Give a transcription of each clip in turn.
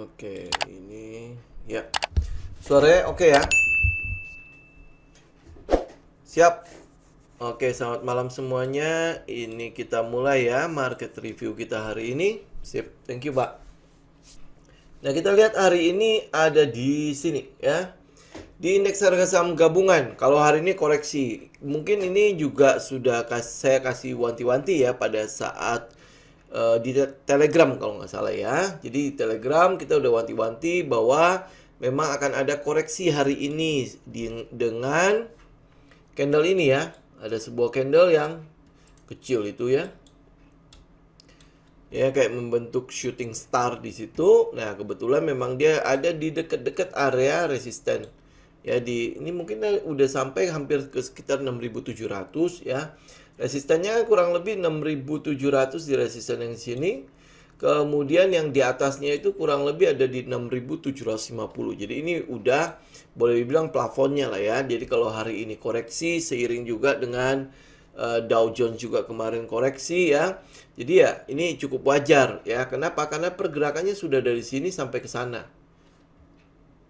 Oke, ini ya. Suaranya oke ya? Siap. Oke, selamat malam semuanya. Ini kita mulai ya market review kita hari ini. Sip, thank you, Pak. Nah, kita lihat hari ini ada di sini ya. Di indeks harga saham gabungan. Kalau hari ini koreksi, mungkin ini juga sudah saya kasih wanti-wanti ya pada saat di Telegram kalau nggak salah ya. Jadi di Telegram kita udah wanti-wanti bahwa memang akan ada koreksi hari ini dengan candle ini ya. Ada sebuah candle yang kecil itu ya. Ya kayak membentuk shooting star di situ. Nah, kebetulan memang dia ada di dekat-dekat area resisten. Ya ini mungkin udah sampai hampir ke sekitar 6.700 ya. Resistennya kurang lebih 6.700 di resisten yang sini. Kemudian yang di atasnya itu kurang lebih ada di 6.750. Jadi ini udah boleh dibilang plafonnya lah ya. Jadi kalau hari ini koreksi seiring juga dengan Dow Jones juga kemarin koreksi ya. Jadi ya ini cukup wajar ya. Kenapa? Karena pergerakannya sudah dari sini sampai ke sana.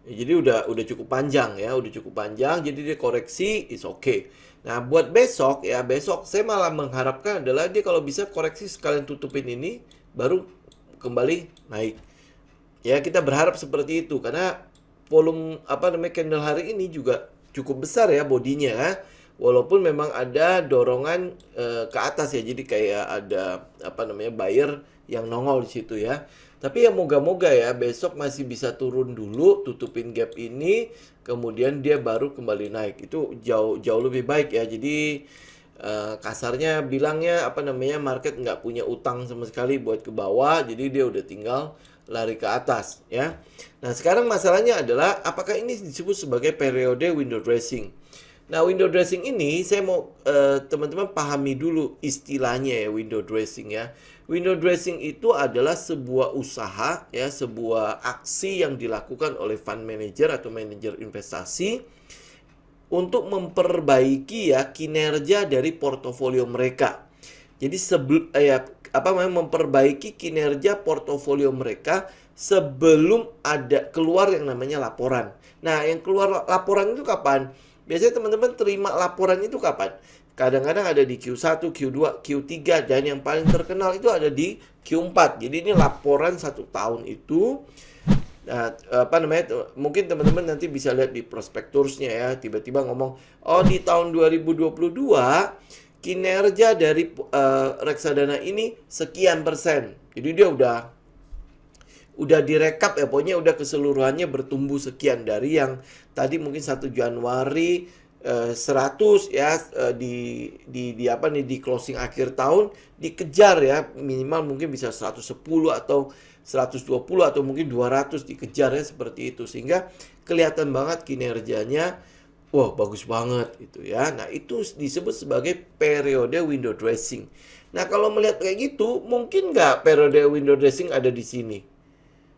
Ya, jadi udah cukup panjang ya, udah cukup panjang. Jadi dia koreksi is okay. Nah, buat besok ya, besok saya malah mengharapkan adalah dia kalau bisa koreksi sekalian tutupin ini baru kembali naik. Ya, kita berharap seperti itu karena volume candle hari ini juga cukup besar ya bodinya ya. Walaupun memang ada dorongan ke atas ya. Jadi kayak ada buyer yang nongol di situ ya. Tapi ya moga-moga ya besok masih bisa turun dulu, tutupin gap ini, kemudian dia baru kembali naik. Itu jauh lebih baik ya. Jadi kasarnya bilangnya market nggak punya utang sama sekali buat ke bawah, jadi dia udah tinggal lari ke atas ya. Nah sekarang masalahnya adalah apakah ini disebut sebagai periode window dressing. Nah, window dressing ini saya mau teman-teman pahami dulu istilahnya ya, window dressing ya. Window dressing itu adalah sebuah usaha ya, sebuah aksi yang dilakukan oleh fund manager atau manajer investasi untuk memperbaiki ya kinerja dari portofolio mereka. Jadi memperbaiki kinerja portofolio mereka sebelum ada keluar yang namanya laporan. Nah, yang keluar laporan itu kapan? Biasanya teman-teman terima laporan itu kapan? Kadang-kadang ada di Q1, Q2, Q3, dan yang paling terkenal itu ada di Q4. Jadi ini laporan 1 tahun itu. Nah, mungkin teman-teman nanti bisa lihat di prospektusnya ya. Tiba-tiba ngomong, oh di tahun 2022 kinerja dari reksadana ini sekian persen. Jadi dia udah direkap ya, pokoknya udah keseluruhannya bertumbuh sekian dari yang tadi mungkin 1 Januari 100 ya di closing akhir tahun dikejar ya, minimal mungkin bisa 110 atau 120 atau mungkin 200 dikejar ya, seperti itu, sehingga kelihatan banget kinerjanya wah bagus banget gitu ya. Nah itu disebut sebagai periode window dressing. Nah kalau melihat kayak gitu, mungkin nggak periode window dressing ada di sini?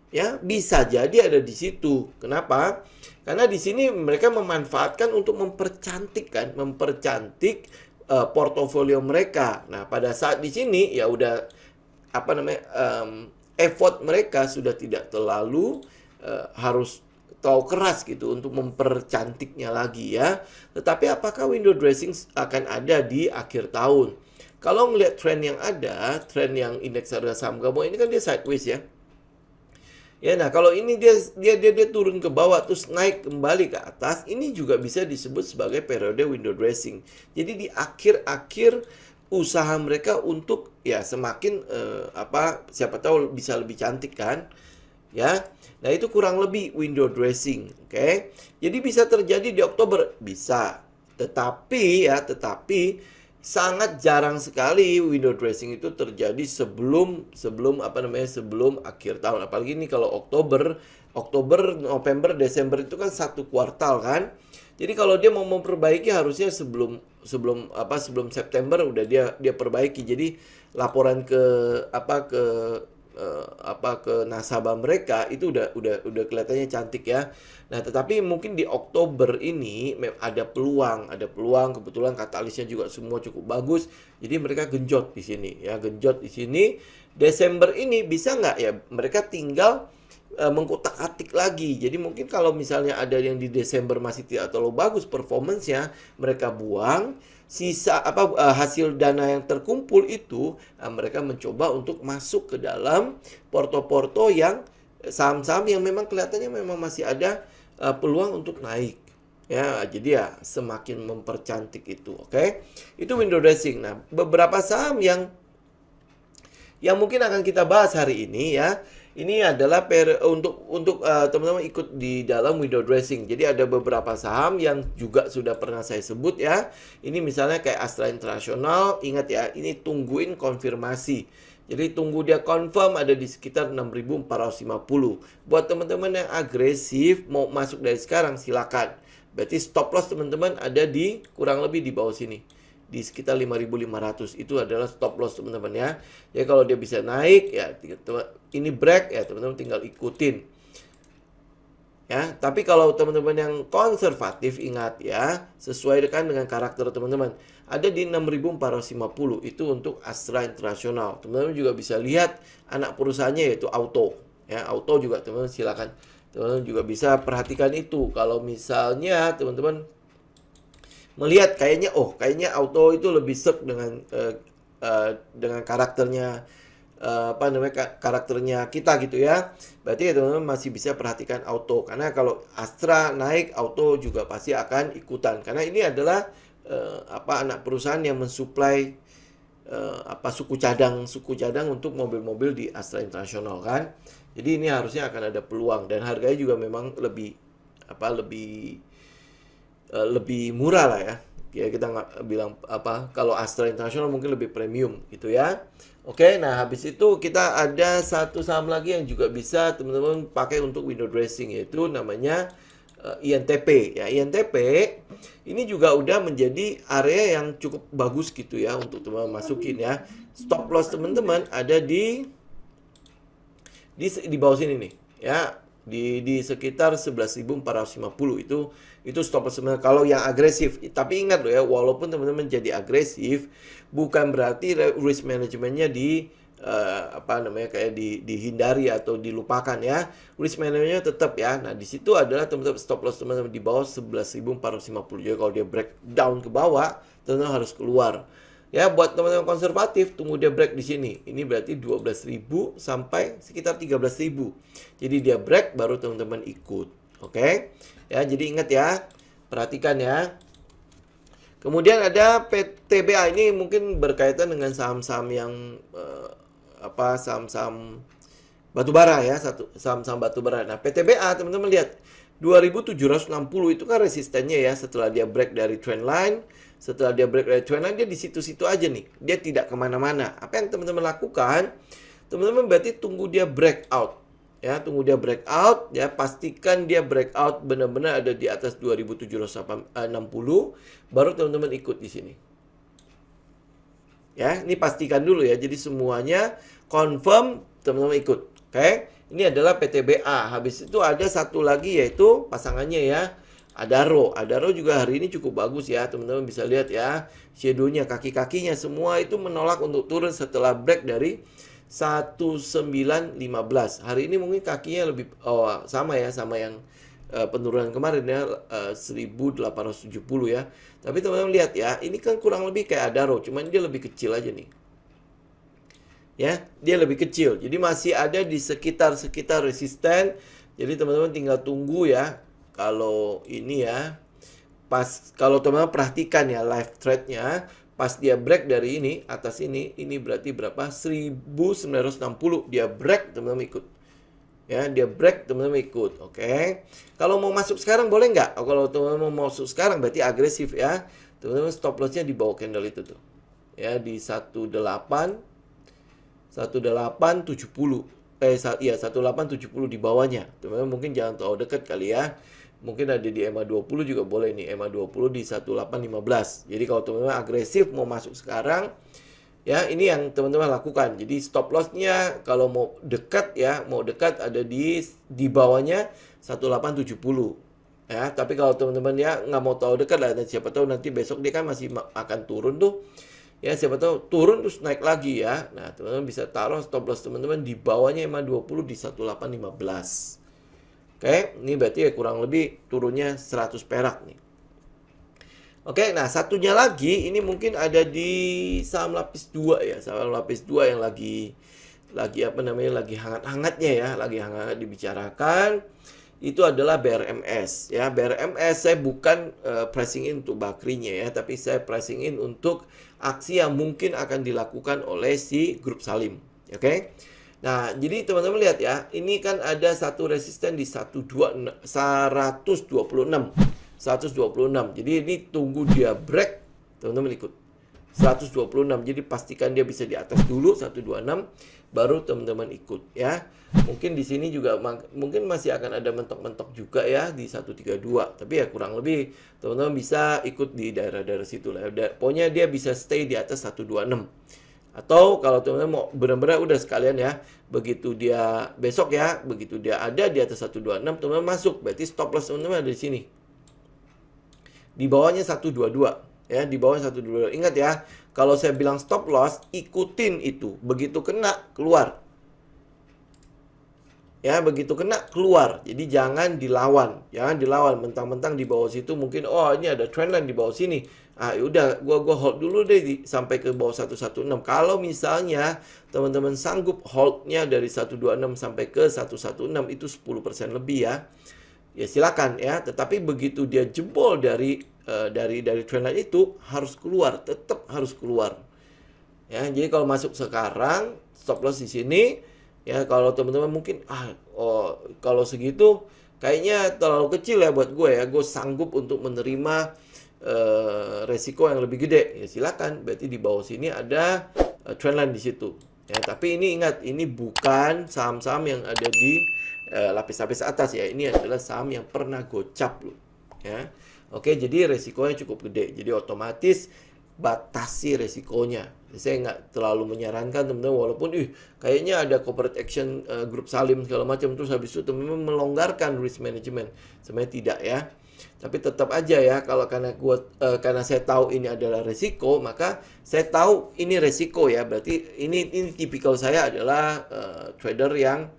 Ya, bisa jadi ada di situ. Kenapa? Karena di sini mereka memanfaatkan untuk mempercantik portofolio mereka. Nah, pada saat di sini ya udah effort mereka sudah tidak terlalu harus tahu keras gitu untuk mempercantiknya lagi ya. Tetapi apakah window dressing akan ada di akhir tahun? Kalau melihat tren yang ada, tren yang indeks harga saham gabungan ini kan dia sideways ya. Ya, nah kalau ini dia turun ke bawah terus naik kembali ke atas, ini juga bisa disebut sebagai periode window dressing. Jadi di akhir-akhir usaha mereka untuk ya semakin siapa tahu bisa lebih cantik kan, ya. Nah itu kurang lebih window dressing, oke? Jadi bisa terjadi di Oktober, bisa. Tetapi sangat jarang sekali window dressing itu terjadi sebelum akhir tahun. Apalagi ini kalau Oktober, November, Desember itu kan 1 kuartal kan. Jadi kalau dia mau memperbaiki harusnya sebelum September udah dia perbaiki. Jadi laporan ke nasabah mereka itu udah kelihatannya cantik ya. Nah, tetapi mungkin di Oktober ini ada peluang kebetulan katalisnya juga semua cukup bagus. Jadi mereka genjot di sini ya, Desember ini bisa nggak ya mereka tinggal mengkotak-atik lagi. Jadi mungkin kalau misalnya ada yang di Desember masih tidak terlalu bagus performance-nya, mereka buang sisa hasil dana yang terkumpul itu, mereka mencoba untuk masuk ke dalam porto-porto yang saham-saham yang memang kelihatannya memang masih ada peluang untuk naik. Ya, jadi ya semakin mempercantik itu, oke? Itu window dressing. Nah, beberapa saham yang mungkin akan kita bahas hari ini ya. Ini adalah untuk teman-teman ikut di dalam window dressing. Jadi ada beberapa saham yang juga sudah pernah saya sebut ya. Ini misalnya kayak Astra International, ingat ya, ini tungguin konfirmasi. Jadi tunggu dia confirm ada di sekitar 6.450. Buat teman-teman yang agresif mau masuk dari sekarang silakan. Berarti stop loss teman-teman ada di kurang lebih di bawah sini. Di sekitar 5.500 itu adalah stop loss teman-teman ya. Ya kalau dia bisa naik ya ini break ya teman-teman tinggal ikutin. Ya, tapi kalau teman-teman yang konservatif ingat ya, sesuaikan dengan karakter teman-teman. Ada di 6.450 itu untuk Astra International. Teman-teman juga bisa lihat anak perusahaannya yaitu Auto. Ya, Auto juga teman-teman silakan. Teman-teman juga bisa perhatikan itu. Kalau misalnya teman-teman melihat kayaknya Auto itu lebih serk dengan karakternya karakternya kita gitu ya. Berarti ya teman-teman masih bisa perhatikan Auto, karena kalau Astra naik Auto juga pasti akan ikutan, karena ini adalah anak perusahaan yang mensuplai suku cadang untuk mobil-mobil di Astra International kan. Jadi ini harusnya akan ada peluang dan harganya juga memang lebih murah lah ya. Ya kita nggak bilang kalau Astra International mungkin lebih premium gitu ya. Oke, nah habis itu kita ada satu saham lagi yang juga bisa teman-teman pakai untuk window dressing, yaitu namanya INTP ya. INTP ini juga udah menjadi area yang cukup bagus gitu ya untuk teman-teman masukin ya. Stop loss teman-teman ada di bawah sini nih ya. Di sekitar 11.450 itu stop loss sebenarnya kalau yang agresif. Tapi ingat loh ya, walaupun teman-teman jadi agresif bukan berarti risk manajemennya dihindari atau dilupakan ya. Risk manajemennya tetap ya. Nah, di situ adalah teman-teman stop loss teman-teman di bawah 11.450. Jadi kalau dia breakdown ke bawah, teman-teman harus keluar. Ya, buat teman-teman konservatif, tunggu dia break di sini. Ini berarti 12.000 sampai sekitar 13.000. Jadi dia break baru teman-teman ikut. Oke? Ya, jadi ingat ya. Perhatikan ya. Kemudian ada PTBA, ini mungkin berkaitan dengan saham-saham yang saham-saham batubara ya, saham-saham batubara. Nah, PTBA teman-teman lihat 2.760 itu kan resistennya ya, setelah dia break dari trendline. Setelah dia break dari trendline, dia di situ-situ aja nih. Dia tidak kemana-mana. Apa yang teman-teman lakukan? Teman-teman berarti tunggu dia breakout. Ya, tunggu dia breakout. Ya, pastikan dia breakout benar-benar ada di atas 2.760. Baru teman-teman ikut di sini. Ya, ini pastikan dulu ya. Jadi semuanya confirm, teman-teman ikut. Oke? Ini adalah PTBA. Habis itu ada satu lagi yaitu pasangannya ya. Adaro juga hari ini cukup bagus ya, teman-teman bisa lihat ya. Shadow-nya, kaki-kakinya semua itu menolak untuk turun setelah break dari 1915. Hari ini mungkin kakinya lebih sama ya, sama yang penurunan kemarin ya, 1870 ya. Tapi teman-teman lihat ya, ini kan kurang lebih kayak Adaro, cuman dia lebih kecil aja nih. Ya, dia lebih kecil. Jadi masih ada di sekitar resisten. Jadi teman-teman tinggal tunggu ya. Kalau ini ya, kalau teman-teman perhatikan ya live trade-nya, pas dia break dari ini, atas ini berarti berapa? 1960 dia break, teman-teman ikut. Ya, dia break, teman-teman ikut. Oke. Kalau mau masuk sekarang boleh nggak? Kalau teman-teman mau masuk sekarang berarti agresif ya. Teman-teman stop loss-nya di bawah candle itu tuh. Ya, di 1870. 1870 di bawahnya. Teman-teman mungkin jangan terlalu dekat kali ya. Mungkin ada di EMA 20 juga boleh nih. EMA 20 di 1815. Jadi kalau teman-teman agresif mau masuk sekarang, ya ini yang teman-teman lakukan. Jadi stop loss-nya kalau mau dekat ya, ada di bawahnya 1870. Ya, tapi kalau teman-teman ya nggak mau tahu dekat lah, siapa tahu nanti besok dia kan masih akan turun tuh. Ya, siapa tahu turun terus naik lagi ya. Nah, teman-teman bisa taruh stop loss teman-teman di bawahnya EMA 20 di 1815. Oke, ini berarti ya kurang lebih turunnya 100 perak nih. Oke, nah satunya lagi ini mungkin ada di saham lapis 2 ya. Saham lapis 2 yang lagi apa namanya? Lagi hangat-hangatnya ya, lagi hangat dibicarakan. Itu adalah BRMS ya. BRMS saya bukan pricing in untuk bakrinya ya, tapi saya pricing in untuk aksi yang mungkin akan dilakukan oleh si grup Salim. Oke. Nah, jadi teman-teman lihat ya, ini kan ada satu resisten di 126. 126. Jadi ini tunggu dia break, teman-teman ikut. 126. Jadi pastikan dia bisa di atas dulu 126 baru teman-teman ikut ya. Mungkin di sini juga mungkin masih akan ada mentok-mentok juga ya di 132. Tapi ya kurang lebih teman-teman bisa ikut di daerah-daerah situ lah. Pokoknya dia bisa stay di atas 126. Atau kalau teman-teman mau benar-benar udah sekalian ya, begitu dia besok ya, begitu dia ada di atas 126, teman-teman masuk. Berarti stop loss teman-teman ada di sini. Di bawahnya 122 ya, di bawah 122. Ingat ya, kalau saya bilang stop loss, ikutin itu. Begitu kena, keluar. Ya, begitu kena, keluar. Jadi jangan dilawan. Jangan dilawan. Mentang-mentang di bawah situ mungkin, oh ini ada trendline di bawah sini. Ah, yaudah, gua hold dulu deh sampai ke bawah 116. Kalau misalnya teman-teman sanggup holdnya dari 126 sampai ke 116, itu 10% lebih ya. Ya silakan ya, tetapi begitu dia jebol dari trendline itu harus keluar, tetap harus keluar. Ya, jadi kalau masuk sekarang stop loss di sini ya, kalau teman-teman mungkin kalau segitu kayaknya terlalu kecil ya buat gue ya, gue sanggup untuk menerima resiko yang lebih gede. Ya silakan, berarti di bawah sini ada trendline di situ. Ya, tapi ini ingat, ini bukan saham-saham yang ada di lapis-lapis atas ya. Ini adalah saham yang pernah gocap loh. Ya. Oke, jadi resikonya cukup gede. Jadi otomatis batasi resikonya. Saya nggak terlalu menyarankan teman-teman, walaupun kayaknya ada corporate action grup Salim segala macam, terus habis itu teman-teman melonggarkan risk management. Sebenarnya tidak ya. Tapi tetap aja ya, kalau karena saya tahu ini adalah resiko, maka saya tahu ini resiko ya. Berarti ini tipikal saya adalah trader yang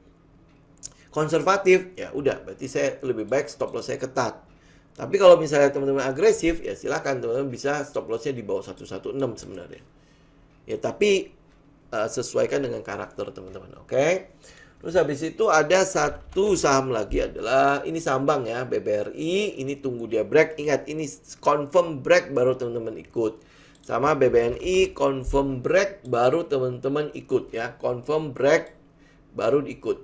konservatif. Ya udah, berarti saya lebih baik stop loss saya ketat. Tapi kalau misalnya teman-teman agresif, ya silakan teman-teman bisa stop loss-nya di bawah 116 sebenarnya. Ya tapi sesuaikan dengan karakter teman-teman, oke? Terus habis itu ada satu saham lagi adalah ini saham bank ya, BBRI. Ini tunggu dia break. Ingat, ini confirm break baru teman-teman ikut. Sama BBNI confirm break baru teman-teman ikut ya. Confirm break baru ikut.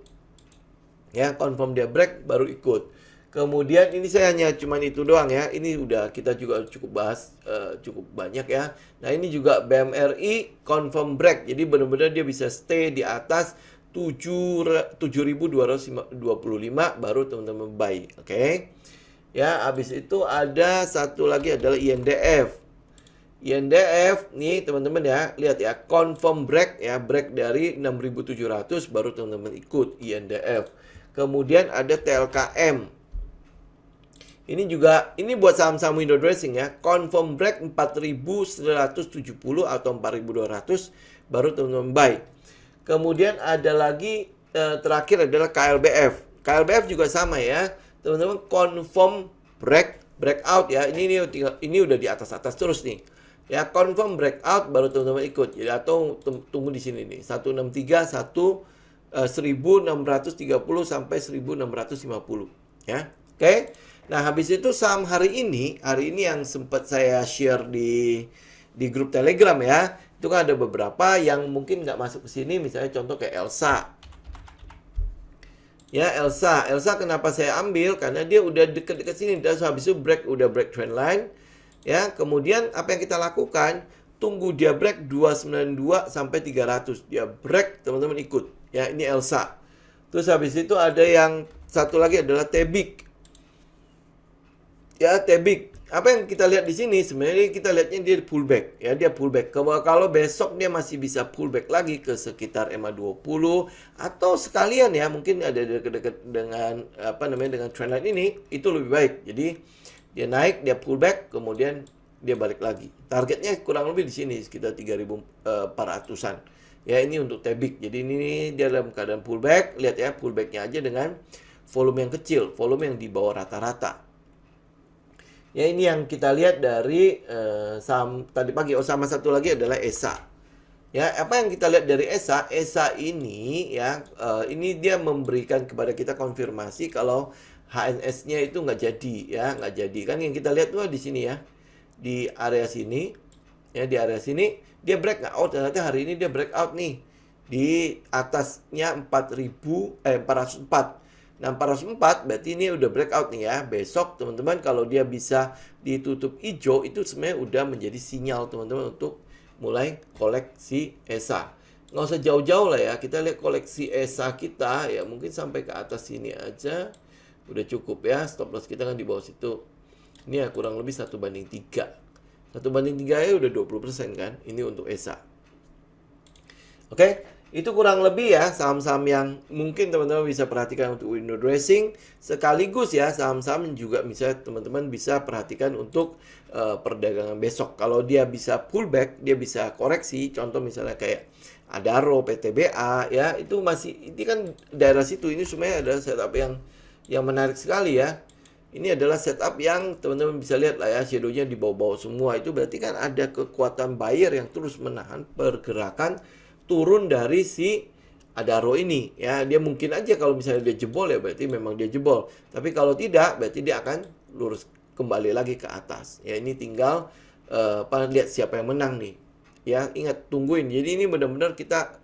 Ya, confirm dia break baru ikut. Kemudian ini saya hanya cuman itu doang ya. Ini udah kita juga cukup bahas cukup banyak ya. Nah, ini juga BMRI confirm break. Jadi benar-benar dia bisa stay di atas 7.225 baru teman-teman buy. Oke. Ya, habis itu ada satu lagi adalah INDF. INDF nih teman-teman ya, lihat ya, confirm break ya, break dari 6.700 baru teman-teman ikut INDF. Kemudian ada TLKM. Ini juga, ini buat saham-saham window dressing ya. Confirm break 4.170 atau 4.200 baru teman-teman buy. Kemudian ada lagi terakhir adalah KLBF. KLBF juga sama ya. Teman-teman confirm breakout ya. Ini udah di atas-atas terus nih. Ya, confirm breakout baru teman-teman ikut. Jadi atau tunggu di sini nih. 163 1630 sampai 1650 ya. Oke. Nah, habis itu saham hari ini yang sempat saya share di grup Telegram ya. Itu kan ada beberapa yang mungkin nggak masuk ke sini, misalnya contoh kayak Elsa. Ya, Elsa kenapa saya ambil? Karena dia udah deket-deket sini, dan habis itu udah break trend line. Ya, kemudian apa yang kita lakukan? Tunggu dia break 292 sampai 300. Dia break, teman-teman ikut. Ya, ini Elsa. Terus habis itu ada yang satu lagi adalah Tebik. Ya, Tebik. Apa yang kita lihat di sini sebenarnya kita lihatnya dia pullback ya, dia pullback. Kalau besok dia masih bisa pullback lagi ke sekitar EMA 20 atau sekalian ya, mungkin ada dekat-dekat dengan dengan trendline ini, itu lebih baik. Jadi dia naik, dia pullback, kemudian dia balik lagi. Targetnya kurang lebih di sini sekitar 3.400-an. Ya, ini untuk tebik. Jadi ini dia dalam keadaan pullback. Lihat ya, pullbacknya aja dengan volume yang kecil, volume yang di bawah rata-rata. Ya, ini yang kita lihat dari saham tadi pagi. Oh, sama satu lagi adalah ESA. Ya, apa yang kita lihat dari ESA? ESA ini ya, ini dia memberikan kepada kita konfirmasi kalau HNS-nya itu nggak jadi ya, nggak jadi. Kan yang kita lihat tuh di sini ya, di area sini, ya di area sini dia break nggak out. Ternyata hari ini dia breakout nih di atasnya 404. Nah, 404 berarti ini udah breakout nih ya. Besok teman-teman kalau dia bisa ditutup hijau, itu sebenarnya udah menjadi sinyal teman-teman untuk mulai koleksi ESA. Nggak usah jauh-jauh lah ya. Kita lihat koleksi ESA kita ya, mungkin sampai ke atas sini aja udah cukup ya. Stop loss kita kan di bawah situ. Ini ya kurang lebih 1/3. 1/3 ya udah 20% kan. Ini untuk ESA. Oke. Itu kurang lebih ya saham-saham yang mungkin teman-teman bisa perhatikan untuk window dressing. Sekaligus ya saham-saham juga bisa teman-teman bisa perhatikan untuk perdagangan besok. Kalau dia bisa pullback, dia bisa koreksi. Contoh misalnya kayak Adaro, PTBA ya, itu masih, ini kan daerah situ. Ini sebenarnya ada setup yang menarik sekali ya. Ini adalah setup yang teman-teman bisa lihat lah ya, shadow-nya di bawah-bawah semua. Itu berarti kan ada kekuatan buyer yang terus menahan pergerakan turun dari si Adaro ini ya. Dia mungkin aja kalau misalnya dia jebol ya berarti memang dia jebol. Tapi kalau tidak berarti dia akan lurus kembali lagi ke atas. Ya, ini tinggal lihat siapa yang menang nih. Ya, ingat tungguin. Jadi ini benar-benar kita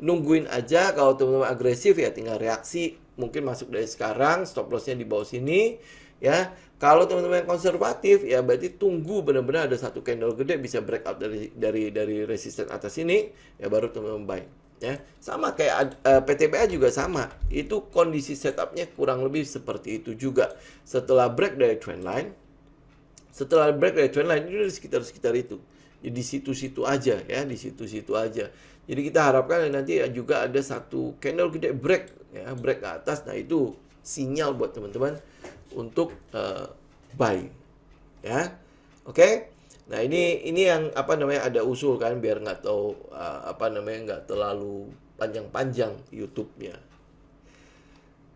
nungguin aja. Kalau teman-teman agresif ya tinggal reaksi. Mungkin masuk dari sekarang, stop loss-nya di bawah sini ya. Kalau teman-teman yang konservatif ya berarti tunggu benar-benar ada satu candle gede bisa breakout dari resisten atas ini ya, baru teman-teman buy ya. Sama kayak PTBA juga sama. Itu kondisi setupnya kurang lebih seperti itu juga. Setelah break dari trendline, itu di sekitar itu. Jadi di situ-situ aja ya, di situ-situ aja. Jadi kita harapkan nanti juga ada satu candle gede break ya, break ke atas. Nah, itu sinyal buat teman-teman untuk buy ya. Oke. Nah, ini yang apa namanya, ada usul kan biar nggak tahu apa namanya, nggak terlalu panjang-panjang YouTube-nya.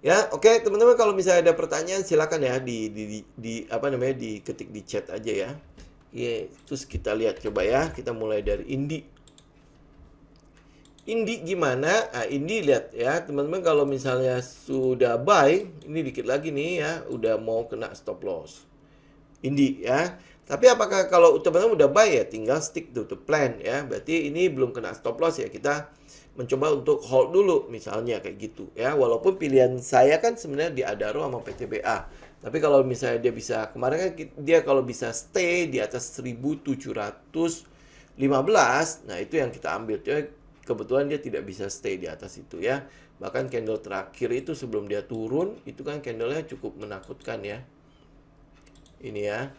Ya, oke teman-teman, kalau misalnya ada pertanyaan silakan ya di apa namanya, diketik di chat aja ya. Ya, terus kita lihat coba ya. Kita mulai dari Indi gimana? Nah, Indi lihat ya, teman-teman kalau misalnya sudah buy, ini dikit lagi nih ya, udah mau kena stop loss. Indi ya. Tapi apakah kalau teman-teman udah buy ya, tinggal stick to the plan ya. Berarti ini belum kena stop loss ya, kita mencoba untuk hold dulu misalnya kayak gitu ya. Walaupun pilihan saya kan sebenarnya di Adaro sama PTBA. Tapi kalau misalnya dia bisa, kemarin kan dia kalau bisa stay di atas 1.715, nah itu yang kita ambil. Kebetulan dia tidak bisa stay di atas itu ya. Bahkan candle terakhir itu sebelum dia turun, itu kan candlenya cukup menakutkan ya. Ini ya.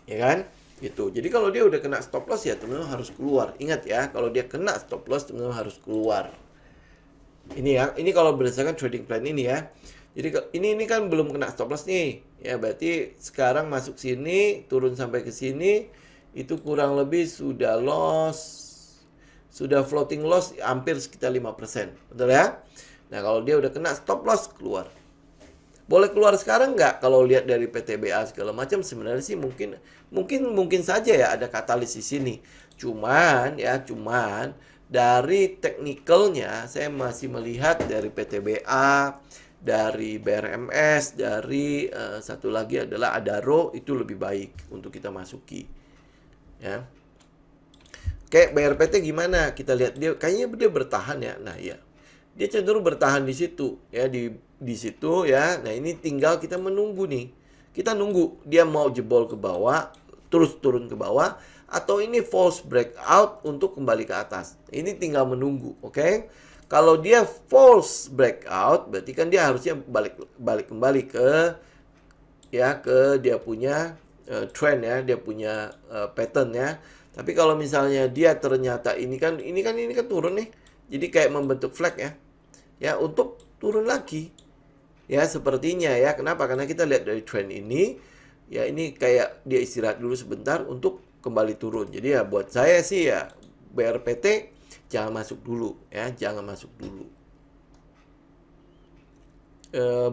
Ya kan? Gitu. Jadi kalau dia udah kena stop loss ya teman-teman harus keluar. Ingat ya, kalau dia kena stop loss teman-teman harus keluar. Ini ya, ini kalau berdasarkan trading plan ini ya. Jadi ini kan belum kena stop loss nih. Ya, berarti sekarang masuk sini, turun sampai ke sini, itu kurang lebih sudah loss, sudah floating loss hampir sekitar 5%. Betul ya? Nah, kalau dia udah kena stop loss, keluar. Boleh keluar sekarang nggak? Kalau lihat dari PTBA segala macam, sebenarnya sih mungkin saja ya ada katalis di sini. Cuman dari teknikalnya saya masih melihat dari PTBA, dari BRMS, dari satu lagi adalah Adaro, itu lebih baik untuk kita masuki. Ya. Oke, BRPT gimana? Kita lihat dia kayaknya dia bertahan ya. Nah, ya. Dia cenderung bertahan di situ ya, di situ ya. Nah, ini tinggal kita menunggu nih. Kita nunggu dia mau jebol ke bawah, terus turun ke bawah, atau ini false breakout untuk kembali ke atas. Ini tinggal menunggu, oke? Kalau dia false breakout, berarti kan dia harusnya balik kembali ke dia punya trend ya, dia punya pattern ya. Tapi kalau misalnya dia ternyata ini kan turun nih. Jadi kayak membentuk flag ya. Ya, untuk turun lagi. Ya, sepertinya ya. Kenapa? Karena kita lihat dari trend ini ya ini kayak dia istirahat dulu sebentar untuk kembali turun. Jadi ya buat saya sih ya BRPT jangan masuk dulu ya, jangan masuk dulu.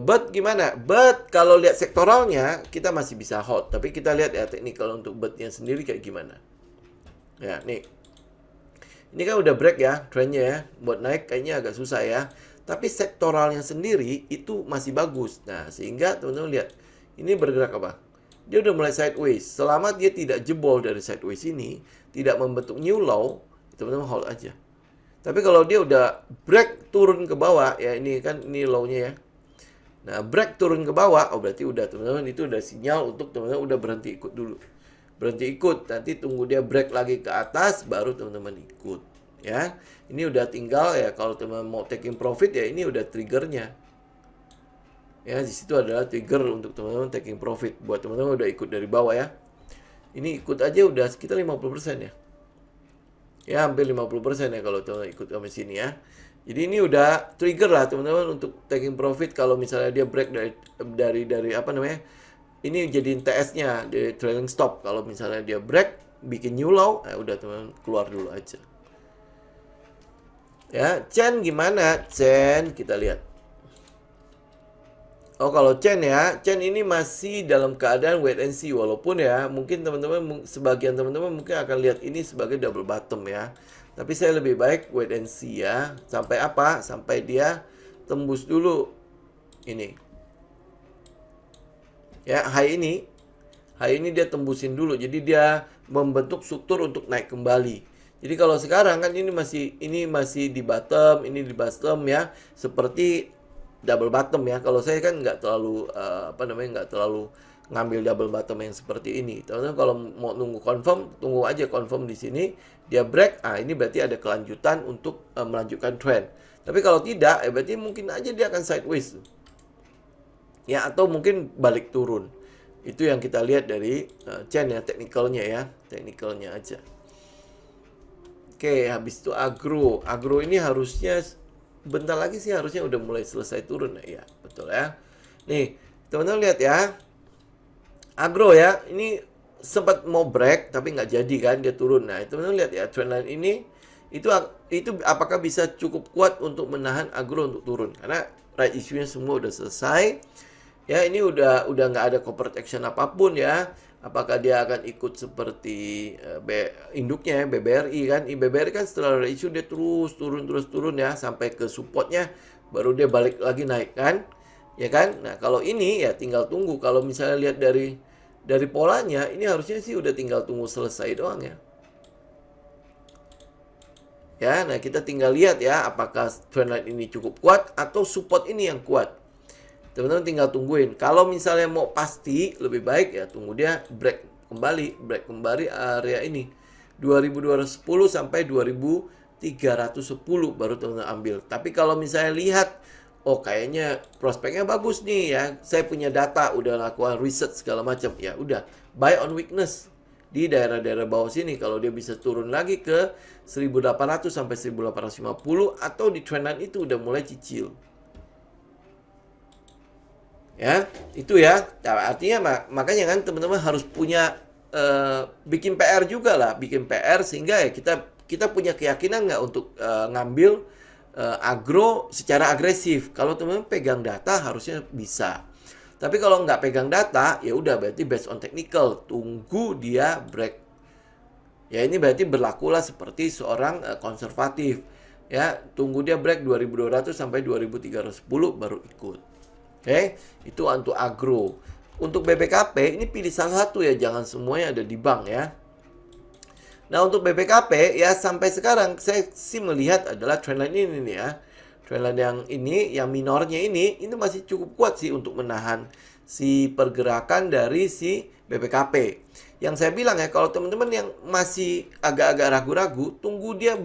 BERT gimana? BERT kalau lihat sektoralnya kita masih bisa hold, tapi kita lihat ya teknikal untuk BERT-nya sendiri kayak gimana. Ya, nih. Ini kan udah break ya, trennya ya. Buat naik kayaknya agak susah ya. Tapi sektoralnya sendiri itu masih bagus. Nah, sehingga teman-teman lihat, ini bergerak apa? Dia udah mulai sideways. Selama dia tidak jebol dari sideways ini, tidak membentuk new low, teman-teman hold aja. Tapi kalau dia udah break turun ke bawah, ya ini kan ini low-nya ya. Nah, break turun ke bawah, oh berarti udah teman-teman itu udah sinyal untuk teman-teman udah berhenti ikut dulu. Berhenti ikut, nanti tunggu dia break lagi ke atas, baru teman-teman ikut. Ya, ini udah tinggal ya kalau teman-teman mau taking profit ya ini udah triggernya. Ya, di situ adalah trigger untuk teman-teman taking profit. Buat teman-teman udah ikut dari bawah ya. Ini ikut aja udah sekitar 50% ya. Ya, hampir 50% ya kalau teman-teman ikut sampai sini ya. Jadi ini udah trigger lah teman-teman untuk taking profit kalau misalnya dia break dari apa namanya? Ini jadiin TS-nya di trailing stop. Kalau misalnya dia break bikin new low, udah teman-teman keluar dulu aja. Ya, Chen gimana? Chen kita lihat. Oh, kalau Chen ya, Chen ini masih dalam keadaan wait and see. Walaupun ya, mungkin teman-teman, sebagian teman-teman mungkin akan lihat ini sebagai double bottom ya. Tapi saya lebih baik wait and see ya. Sampai apa? Sampai dia tembus dulu ini. Ya, high ini dia tembusin dulu. Jadi dia membentuk struktur untuk naik kembali. Jadi kalau sekarang kan ini masih di bottom, ini di bottom ya. Seperti double bottom ya. Kalau saya kan nggak terlalu nggak terlalu ngambil double bottom yang seperti ini. Teman-teman kalau mau nunggu confirm, tunggu aja confirm di sini. Dia break, ini berarti ada kelanjutan untuk melanjutkan trend. Tapi kalau tidak, berarti mungkin aja dia akan sideways. Ya, atau mungkin balik turun. Itu yang kita lihat dari Chen ya, teknikalnya ya. Teknikalnya aja. Oke, habis itu agro. Agro ini harusnya bentar lagi sih harusnya udah mulai selesai turun ya, betul ya. Nih, teman-teman lihat ya. Agro ya, ini sempat mau break tapi nggak jadi kan dia turun. Nah, teman-teman lihat ya trendline ini itu apakah bisa cukup kuat untuk menahan agro untuk turun? Karena right issue-nya semua udah selesai. Ya, ini udah nggak ada corporate action apapun ya. Apakah dia akan ikut seperti induknya ya, BBRI kan. BBRI kan setelah ada isu dia terus turun ya sampai ke supportnya baru dia balik lagi naik kan. Ya kan? Nah, kalau ini ya tinggal tunggu. Kalau misalnya lihat dari polanya ini harusnya sih udah tinggal tunggu selesai doang ya. Ya, nah kita tinggal lihat ya apakah trendline ini cukup kuat atau support ini yang kuat. Teman-teman tinggal tungguin. Kalau misalnya mau pasti, lebih baik ya tunggu dia break kembali area ini. 2210 sampai 2310 baru teman-teman ambil. Tapi kalau misalnya lihat, oh kayaknya prospeknya bagus nih ya. Saya punya data, udah lakukan riset segala macam. Ya udah, buy on weakness di daerah-daerah bawah sini. Kalau dia bisa turun lagi ke 1800 sampai 1850 atau di trendline itu udah mulai cicil. Ya, itu ya. Nah, artinya makanya kan teman-teman harus punya bikin PR juga lah, bikin PR sehingga ya kita punya keyakinan nggak untuk ngambil agro secara agresif. Kalau teman-teman pegang data harusnya bisa. Tapi kalau nggak pegang data, ya udah berarti based on technical, tunggu dia break. Ya ini berarti berlakulah seperti seorang konservatif. Ya, tunggu dia break 2200 sampai 2310 baru ikut. Oke, itu untuk agro. Untuk BBKP, ini pilih salah satu ya, jangan semuanya ada di bank ya. Nah, untuk BBKP, ya sampai sekarang saya sih melihat adalah trendline ini nih ya. Trendline yang ini, yang minornya ini masih cukup kuat sih untuk menahan si pergerakan dari si BBKP. Yang saya bilang ya, kalau teman-teman yang masih agak-agak ragu-ragu, tunggu dia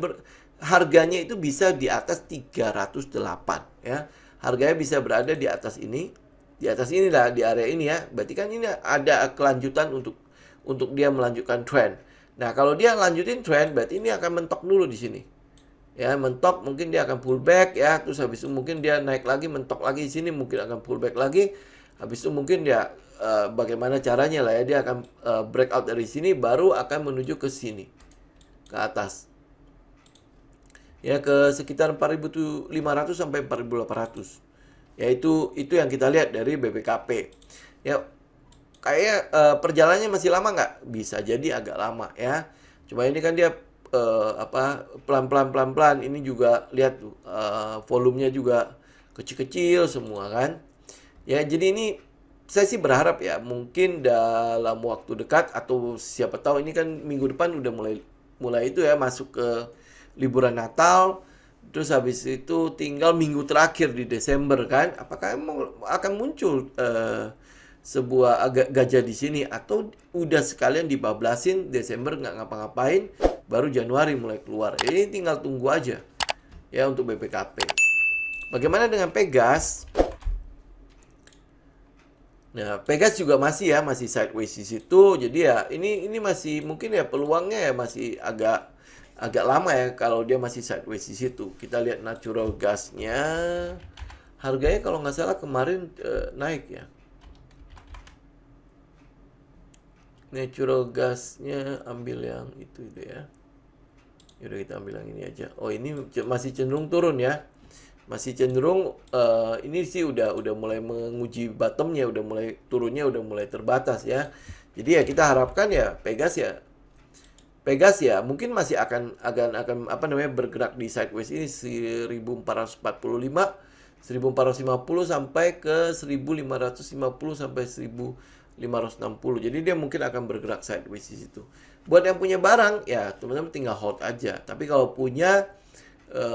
harganya itu bisa di atas 308 ya. Harganya bisa berada di atas ini. Di atas inilah, di area ini ya. Berarti kan ini ada kelanjutan untuk dia melanjutkan trend. Nah, kalau dia lanjutin trend, berarti ini akan mentok dulu di sini. Ya, mentok mungkin dia akan pullback ya. Terus habis itu mungkin dia naik lagi, mentok lagi di sini, mungkin akan pullback lagi. Habis itu mungkin dia bagaimana caranya lah ya. Dia akan breakout dari sini baru akan menuju ke sini, ke atas. Ya, ke sekitar 4.500 sampai 4.800. Ya, itu yang kita lihat dari BBKP. Ya, kayak perjalanannya masih lama nggak? Bisa jadi agak lama ya. Cuma ini kan dia pelan-pelan. Ini juga lihat tuh, volumenya juga kecil-kecil semua kan. Ya, jadi ini saya sih berharap ya mungkin dalam waktu dekat atau siapa tahu ini kan minggu depan udah mulai itu ya, masuk ke liburan Natal. Terus habis itu tinggal minggu terakhir di Desember kan. Apakah emang akan muncul sebuah gajah di sini, atau udah sekalian dibablasin Desember nggak ngapa-ngapain, baru Januari mulai keluar. Ini tinggal tunggu aja ya untuk BPKP. Bagaimana dengan Pegas? Nah, Pegas juga masih sideways di situ. Jadi ya ini masih mungkin ya peluangnya ya masih agak lama ya kalau dia masih sideways di situ. Kita lihat natural gasnya. Harganya kalau nggak salah kemarin naik ya. Natural gasnya ambil yang itu ya. Yaudah kita ambil yang ini aja. Oh, ini masih cenderung turun ya. Masih cenderung ini sih udah mulai menguji bottomnya, udah mulai turunnya udah mulai terbatas ya. Jadi ya kita harapkan ya Pegas ya mungkin masih akan bergerak di sideways ini 1445, 1450 sampai ke 1550 sampai 1560. Jadi dia mungkin akan bergerak sideways di situ. Buat yang punya barang ya teman-teman tinggal hold aja. Tapi kalau punya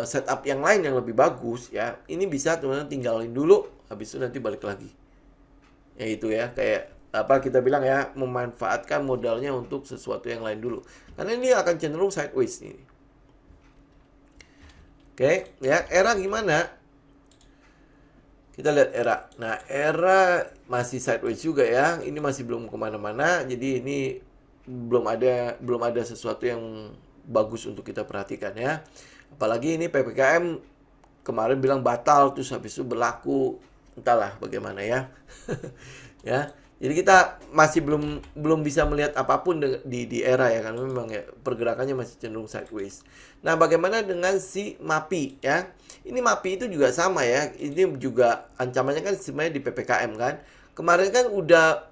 setup yang lain yang lebih bagus ya, ini bisa teman-teman tinggalin dulu, habis itu nanti balik lagi. Ya itu ya, kayak kita bilang ya, memanfaatkan modalnya untuk sesuatu yang lain dulu. Karena ini akan cenderung sideways ini. Oke, ya, ERA gimana? Kita lihat ERA. Nah, ERA masih sideways juga ya. Ini masih belum kemana-mana. Jadi ini belum ada sesuatu yang bagus untuk kita perhatikan ya. Apalagi ini PPKM kemarin bilang batal, terus habis itu berlaku, entahlah bagaimana ya. Ya, jadi kita masih belum bisa melihat apapun di ERA ya, karena memang ya pergerakannya masih cenderung sideways. Nah, bagaimana dengan si MAPI ya? Ini MAPI itu juga sama ya. Ini juga ancamannya kan sebenarnya di PPKM kan. Kemarin kan udah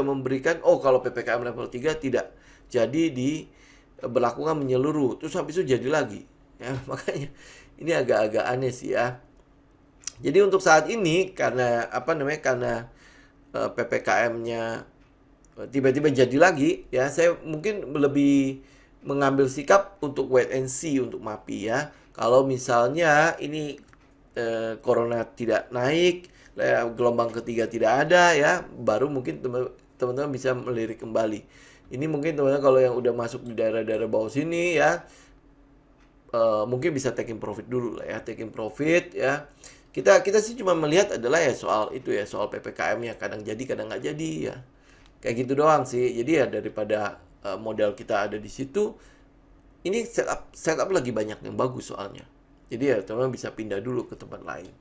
memberikan kalau PPKM level 3 tidak jadi berlakukan menyeluruh, terus habis itu jadi lagi ya. Makanya ini agak-agak aneh sih ya. Jadi untuk saat ini karena PPKM-nya tiba-tiba jadi lagi ya, saya mungkin lebih mengambil sikap untuk wait and see untuk MAPI ya. Kalau misalnya ini corona tidak naik, gelombang ketiga tidak ada ya, baru mungkin teman-teman bisa melirik kembali. Ini mungkin teman-teman kalau yang udah masuk di daerah-daerah bawah sini ya, mungkin bisa taking profit dulu lah ya, taking profit ya. Kita sih cuma melihat adalah ya soal PPKM-nya, kadang jadi kadang nggak jadi ya. Kayak gitu doang sih. Jadi ya daripada modal kita ada di situ, ini setup lagi banyak yang bagus soalnya. Jadi ya teman-teman bisa pindah dulu ke tempat lain.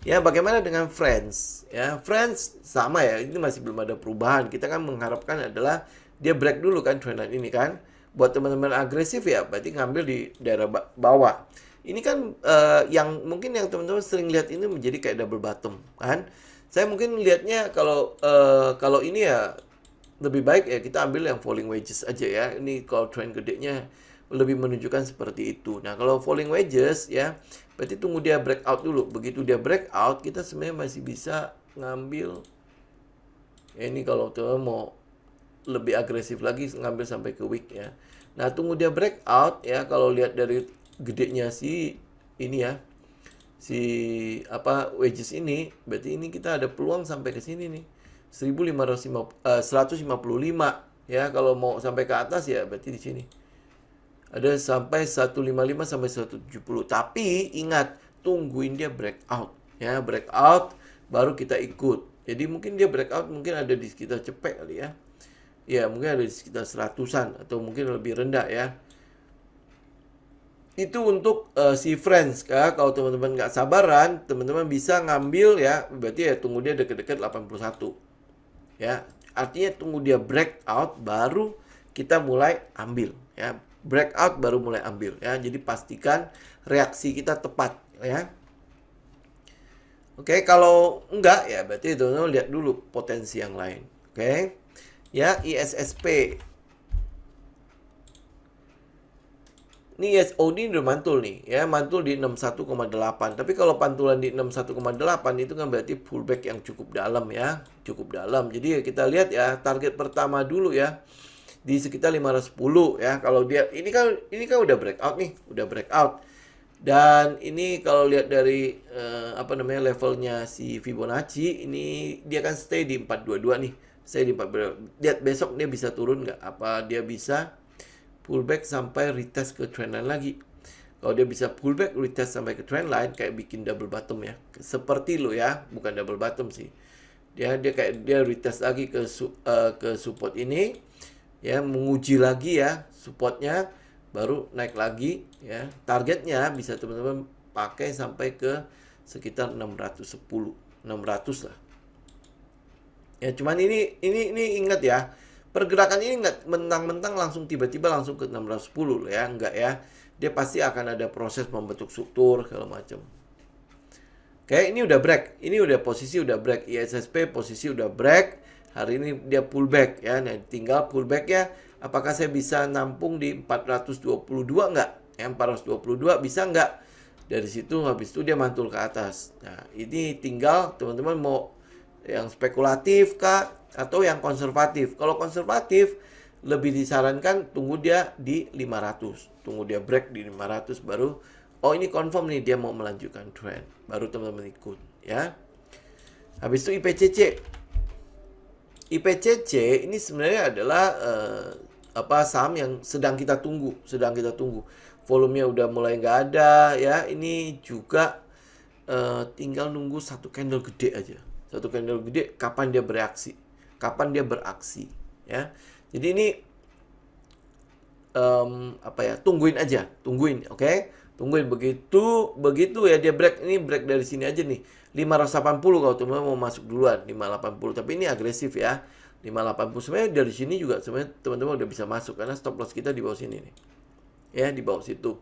Ya, bagaimana dengan Friends? Ya, Friends sama ya, ini masih belum ada perubahan. Kita kan mengharapkan adalah dia break dulu kan trendline ini kan. Buat teman-teman agresif ya, berarti ngambil di daerah bawah. Ini kan yang teman-teman sering lihat ini menjadi kayak double bottom kan. Saya mungkin lihatnya kalau ini ya lebih baik ya kita ambil yang falling wedges aja ya. Ini kalau trend gedenya lebih menunjukkan seperti itu. Nah, kalau falling wedges ya, berarti tunggu dia breakout dulu. Begitu dia breakout, kita sebenarnya masih bisa ngambil. Ya, ini kalau teman mau lebih agresif lagi ngambil sampai ke week ya. Nah, tunggu dia breakout ya. Kalau lihat dari gedenya si ini ya, wedges ini, berarti ini kita ada peluang sampai ke sini nih. 155 ya. Kalau mau sampai ke atas ya berarti di sini. Ada sampai 155 sampai 170. Tapi ingat, tungguin dia breakout ya, breakout baru kita ikut. Jadi mungkin dia breakout mungkin ada di sekitar cepet kali ya. Ya, mungkin ada di sekitar 100-an atau mungkin lebih rendah ya. Itu untuk si friends ya. Kalau teman-teman nggak sabaran, teman-teman bisa ngambil ya, berarti ya tunggu dia deket-deket 81 ya. Artinya tunggu dia breakout baru kita mulai ambil ya. Breakout baru mulai ambil ya. Jadi pastikan reaksi kita tepat ya. Oke, kalau enggak ya berarti teman-teman lihat dulu potensi yang lain. Oke. Ya, ISSP. Ini ini udah mantul nih, ya mantul di 61,8. Tapi kalau pantulan di 61,8 itu kan berarti pullback yang cukup dalam ya, cukup dalam. Jadi kita lihat ya target pertama dulu ya di sekitar 510 ya. Kalau dia ini kan udah breakout nih, udah breakout. Dan ini kalau lihat dari apa namanya levelnya si Fibonacci, ini dia kan stay di 422 nih. Stay di 422. Lihat besok dia bisa turun nggak? Apa dia bisa pullback sampai retest ke trendline lagi. Kalau dia bisa pullback retest sampai ke trendline kayak bikin double bottom ya. Seperti lo ya, bukan double bottom sih. Dia kayak dia retest lagi ke support ini ya, menguji lagi ya supportnya, baru naik lagi ya. Targetnya bisa teman-teman pakai sampai ke sekitar 610, 600 lah. Ya cuman ini ingat ya. Pergerakan ini nggak mentang-mentang langsung tiba-tiba langsung ke 610 ya, enggak ya. Dia pasti akan ada proses membentuk struktur segala macam. Oke, ini udah break. Ini udah posisi udah break. ISSP posisi udah break. Hari ini dia pullback ya. Nah, tinggal pullback ya. Apakah saya bisa nampung di 422 nggak? Ya, 422 bisa nggak? Dari situ habis itu dia mantul ke atas. Nah, ini tinggal teman-teman mau yang spekulatif kah atau yang konservatif. Kalau konservatif lebih disarankan tunggu dia di 500. Tunggu dia break di 500 baru oh ini confirm nih dia mau melanjutkan trend. Baru teman-teman ikut ya. Habis itu IPCC. IPCC ini sebenarnya adalah saham yang sedang kita tunggu, volumenya udah mulai nggak ada ya. Ini juga tinggal nunggu satu candle gede aja. Satu candle gede kapan dia bereaksi, ya. Jadi ini tungguin aja, oke? Tungguin begitu ya dia break. Ini break dari sini aja nih. 580 kalau teman-teman mau masuk duluan 580, tapi ini agresif ya. 580 sebenarnya dari sini juga sebenarnya teman-teman udah bisa masuk karena stop loss kita di bawah sini nih. Ya, di bawah situ.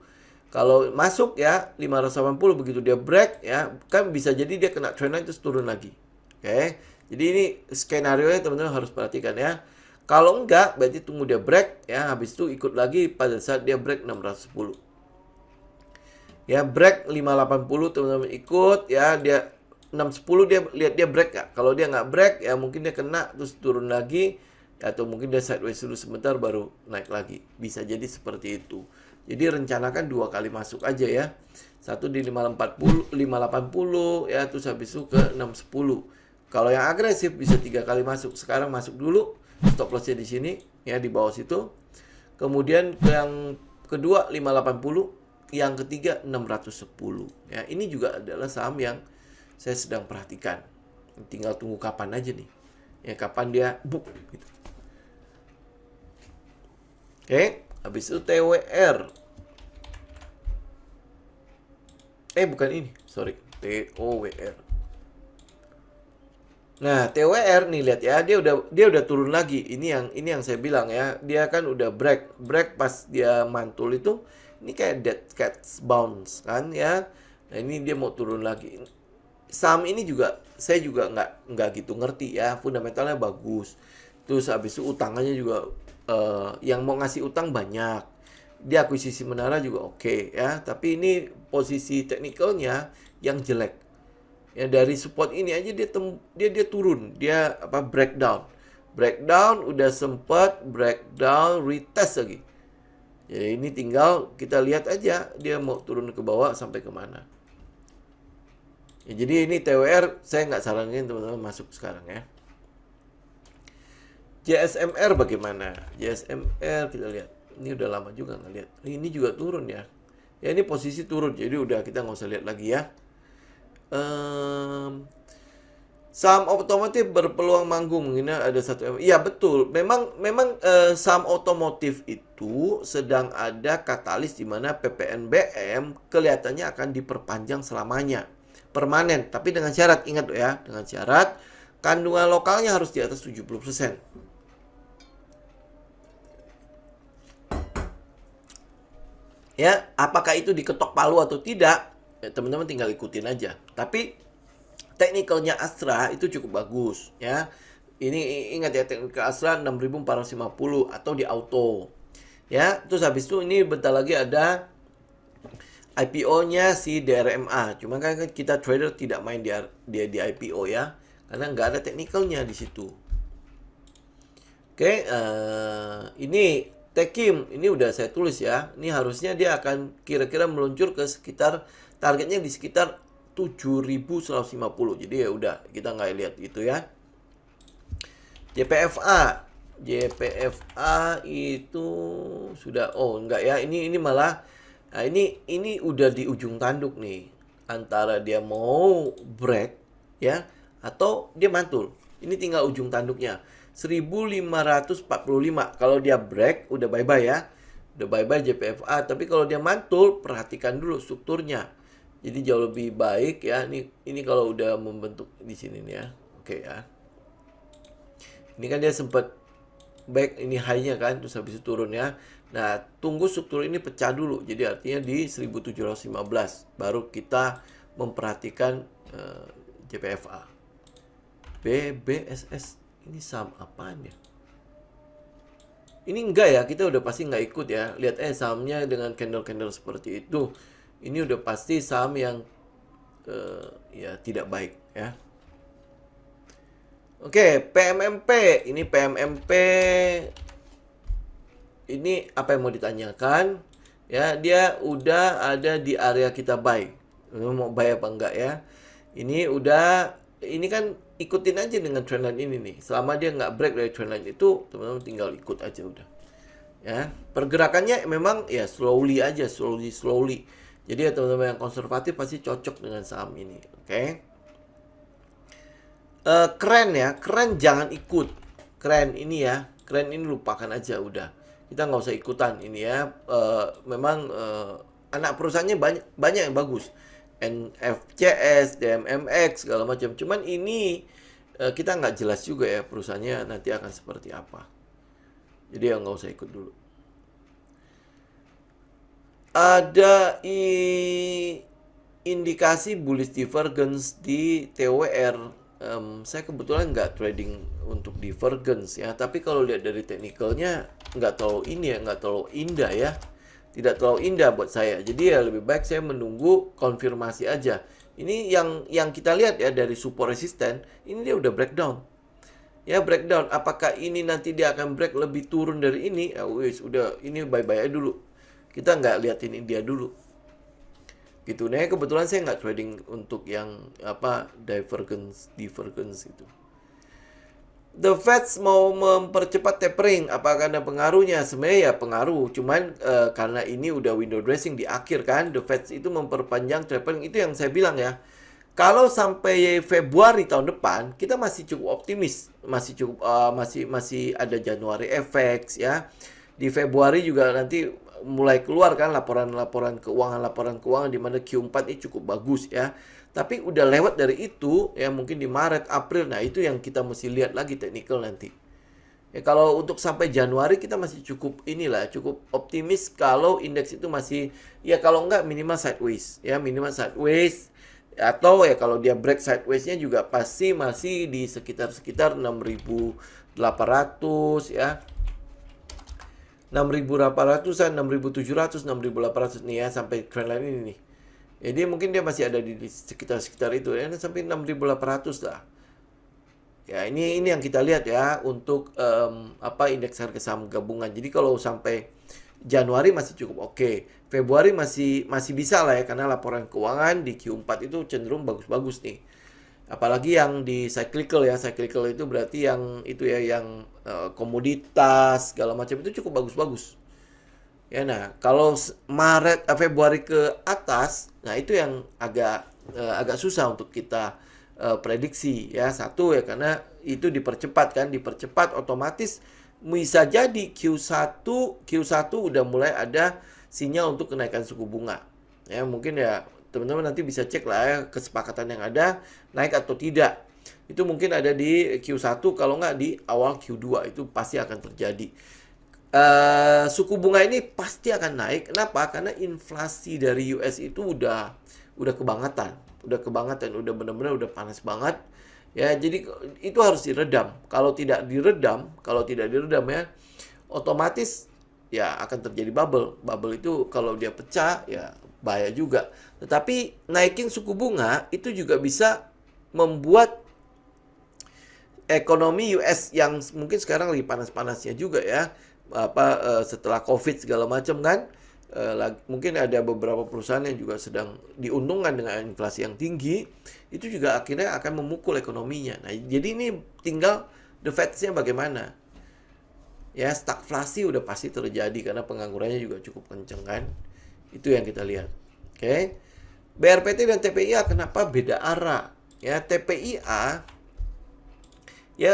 Kalau masuk ya 580 begitu dia break ya, kan bisa jadi dia kena trendline terus turun lagi. Oke. Jadi ini skenario-nya teman-teman harus perhatikan ya. Kalau enggak berarti tunggu dia break ya, habis itu ikut lagi pada saat dia break 610. Ya, break 580 teman-teman ikut ya, dia 610 dia lihat dia break nggak. Kalau dia nggak break ya mungkin dia kena terus turun lagi, atau mungkin dia sideways dulu sebentar baru naik lagi. Bisa jadi seperti itu. Jadi rencanakan 2 kali masuk aja ya. Satu di 580 ya, terus habis itu ke 610. Kalau yang agresif bisa 3 kali masuk. Sekarang masuk dulu, stop lossnya di sini ya, di bawah situ. Kemudian yang kedua 580, yang ketiga 610. Ya, ini juga adalah saham yang saya sedang perhatikan. Tinggal tunggu kapan aja nih. Ya, kapan dia book gitu. Oke, habis itu TWR. Bukan ini, sorry. TOWR. Nah, TWR nih lihat ya, dia udah turun lagi. Ini yang saya bilang ya. Dia kan udah break pas dia mantul itu. Ini kayak dead cats bounce kan ya. Nah, ini dia mau turun lagi. Saham ini juga saya juga nggak gitu ngerti ya, fundamentalnya bagus. Terus habis itu utangannya juga yang mau ngasih utang banyak. Dia akuisisi menara juga oke ya, tapi ini posisi teknikalnya yang jelek. Ya dari support ini aja dia turun, dia breakdown. Breakdown udah sempat breakdown retest lagi. Ya ini tinggal kita lihat aja dia mau turun ke bawah sampai kemana. Ya, jadi ini TWR saya nggak saranin teman-teman masuk sekarang ya. JSMR bagaimana? JSMR kita lihat. Ini udah lama juga nggak lihat. Ini juga turun ya. Ya ini posisi turun, jadi udah kita nggak usah lihat lagi ya. Saham otomotif berpeluang manggung, mungkin ada satu. Iya betul. Memang saham otomotif itu sedang ada katalis di mana PPNBM kelihatannya akan diperpanjang selamanya, permanen. Tapi dengan syarat, ingat ya, dengan syarat kandungan lokalnya harus di atas 70%. Ya, apakah itu diketok palu atau tidak? Ya, teman-teman tinggal ikutin aja. Tapi teknikalnya Astra itu cukup bagus ya. Ini ingat ya, teknikal Astra 6450 atau di auto. Ya, terus habis itu ini bentar lagi ada IPO-nya si DRMA. Cuma kan kita trader tidak main di IPO ya, karena nggak ada teknikalnya di situ. Oke, ini Tekim, ini udah saya tulis ya. Ini harusnya dia akan kira-kira meluncur ke sekitar, targetnya di sekitar 7.150. Jadi ya udah, kita nggak lihat itu ya. JPFA itu sudah, oh enggak ya, ini malah, nah ini udah di ujung tanduk nih, antara dia mau break ya atau dia mantul. Ini tinggal ujung tanduknya 1545. Kalau dia break udah bye bye ya, udah bye bye JPFA. Tapi kalau dia mantul, perhatikan dulu strukturnya. Jadi jauh lebih baik ya. Ini kalau udah membentuk di sini nih ya. Oke ya. Ini kan dia sempat back, ini high-nya kan, terus habis itu turun ya. Nah, tunggu struktur ini pecah dulu. Jadi artinya di 1715 baru kita memperhatikan JPFA. BBSS ini saham apaan ya? Ini enggak ya, kita udah pasti nggak ikut ya. Lihat sahamnya dengan candle-candle seperti itu. Ini udah pasti saham yang ya tidak baik ya. Oke, PMMP. Ini PMMP. Ini apa yang mau ditanyakan? Ya, dia udah ada di area kita buy. Mau buy apa enggak ya? Ini udah, ini kan ikutin aja dengan trendline ini nih. Selama dia nggak break dari trendline itu, teman-teman tinggal ikut aja udah. Ya, pergerakannya memang ya slowly aja, slowly. Jadi ya teman-teman yang konservatif pasti cocok dengan saham ini, oke? Keren ya, keren jangan ikut. Keren ini ya, keren ini lupakan aja udah. Kita nggak usah ikutan ini ya. Memang anak perusahaannya banyak yang bagus. NFCS, DMMX segala macam. Cuman ini kita nggak jelas juga ya perusahaannya nanti akan seperti apa. Jadi ya nggak usah ikut dulu. Ada indikasi bullish divergence di TWR. Saya kebetulan nggak trading untuk divergence ya, tapi kalau lihat dari teknikalnya nggak terlalu ini ya, nggak terlalu indah ya, tidak terlalu indah buat saya. Jadi ya lebih baik saya menunggu konfirmasi aja. Ini yang kita lihat ya dari support resisten, ini dia udah breakdown. Ya breakdown, apakah ini nanti dia akan break lebih turun dari ini? Ya wis, udah ini bye-bye aja dulu. Kita nggak liatin dia dulu. Gitu. Nah, kebetulan saya nggak trading untuk yang apa divergence itu. The Fed mau mempercepat tapering, apakah ada pengaruhnya? Sebenarnya ya pengaruh, cuman karena ini udah window dressing di akhir kan, The Fed itu memperpanjang tapering, itu yang saya bilang ya. Kalau sampai Februari tahun depan, kita masih cukup optimis, masih cukup masih ada Januari effects ya. Di Februari juga nanti mulai keluar kan laporan keuangan di mana Q4 ini cukup bagus ya. Tapi udah lewat dari itu ya, mungkin di Maret, April. Nah, itu yang kita mesti lihat lagi technical nanti. Ya, kalau untuk sampai Januari kita masih cukup cukup optimis kalau indeks itu masih ya, kalau enggak minimal sideways ya, minimal sideways, atau ya kalau dia break sideways-nya juga pasti masih di sekitar 6.800 ya. 6.800-an, 6.700, 6.800 nih ya, sampai trendline ini nih. Jadi mungkin dia masih ada di sekitar itu ya, sampai 6.800 lah. Ya, ini yang kita lihat ya untuk indeks harga saham gabungan. Jadi kalau sampai Januari masih cukup oke. Februari masih bisa lah ya, karena laporan keuangan di Q4 itu cenderung bagus-bagus nih. Apalagi yang di cyclical ya, cyclical itu berarti yang itu ya, yang komoditas segala macam itu cukup bagus-bagus. Ya, nah kalau Februari ke atas, nah itu yang agak susah untuk kita prediksi ya. Satu ya karena itu dipercepat kan, dipercepat otomatis bisa jadi Q1 udah mulai ada sinyal untuk kenaikan suku bunga. Ya, mungkin ya teman-teman nanti bisa cek lah ya kesepakatan yang ada naik atau tidak. Itu mungkin ada di Q1, kalau nggak di awal Q2 itu pasti akan terjadi. Suku bunga ini pasti akan naik. Kenapa? Karena inflasi dari US itu udah kebangetan, udah benar-benar udah panas banget. Ya, jadi itu harus diredam. Kalau tidak diredam ya, otomatis ya akan terjadi bubble. Bubble itu kalau dia pecah ya bahaya juga. Tetapi naikin suku bunga itu juga bisa membuat ekonomi US yang mungkin sekarang lagi panas-panasnya juga ya. Setelah COVID segala macam kan. Mungkin ada beberapa perusahaan yang juga sedang diuntungkan dengan inflasi yang tinggi, itu juga akhirnya akan memukul ekonominya. Nah, jadi ini tinggal the facts-nya bagaimana. Ya, stagflasi udah pasti terjadi karena penganggurannya juga cukup kenceng kan. Itu yang kita lihat. Oke. BRPT dan TPIA kenapa beda arah? Ya,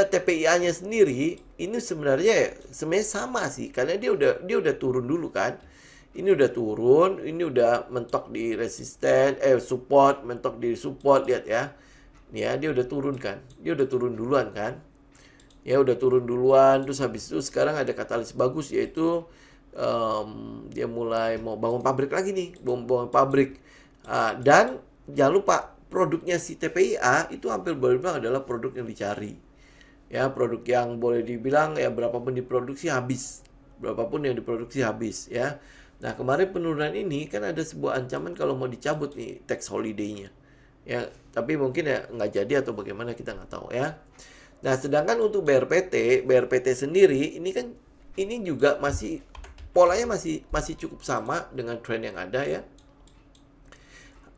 TPIA-nya sendiri ini sebenarnya sama sih karena dia udah turun dulu kan. Ini udah turun, ini udah mentok di resisten, support, mentok di support, lihat ya. Nih ya, dia udah turun kan. Dia udah turun duluan kan. Ya udah turun duluan, terus habis itu sekarang ada katalis bagus yaitu dia mulai mau bangun pabrik lagi nih, bangun pabrik. Dan jangan lupa produknya si TPIA itu hampir boleh dibilang adalah produk yang dicari. Ya, produk yang boleh dibilang ya berapapun diproduksi habis. Berapapun yang diproduksi habis ya. Nah, kemarin penurunan ini kan ada sebuah ancaman kalau mau dicabut nih tax holiday-nya. Ya, tapi mungkin ya nggak jadi atau bagaimana kita nggak tahu ya. Nah, sedangkan untuk BRPT sendiri ini juga masih polanya masih cukup sama dengan tren yang ada ya.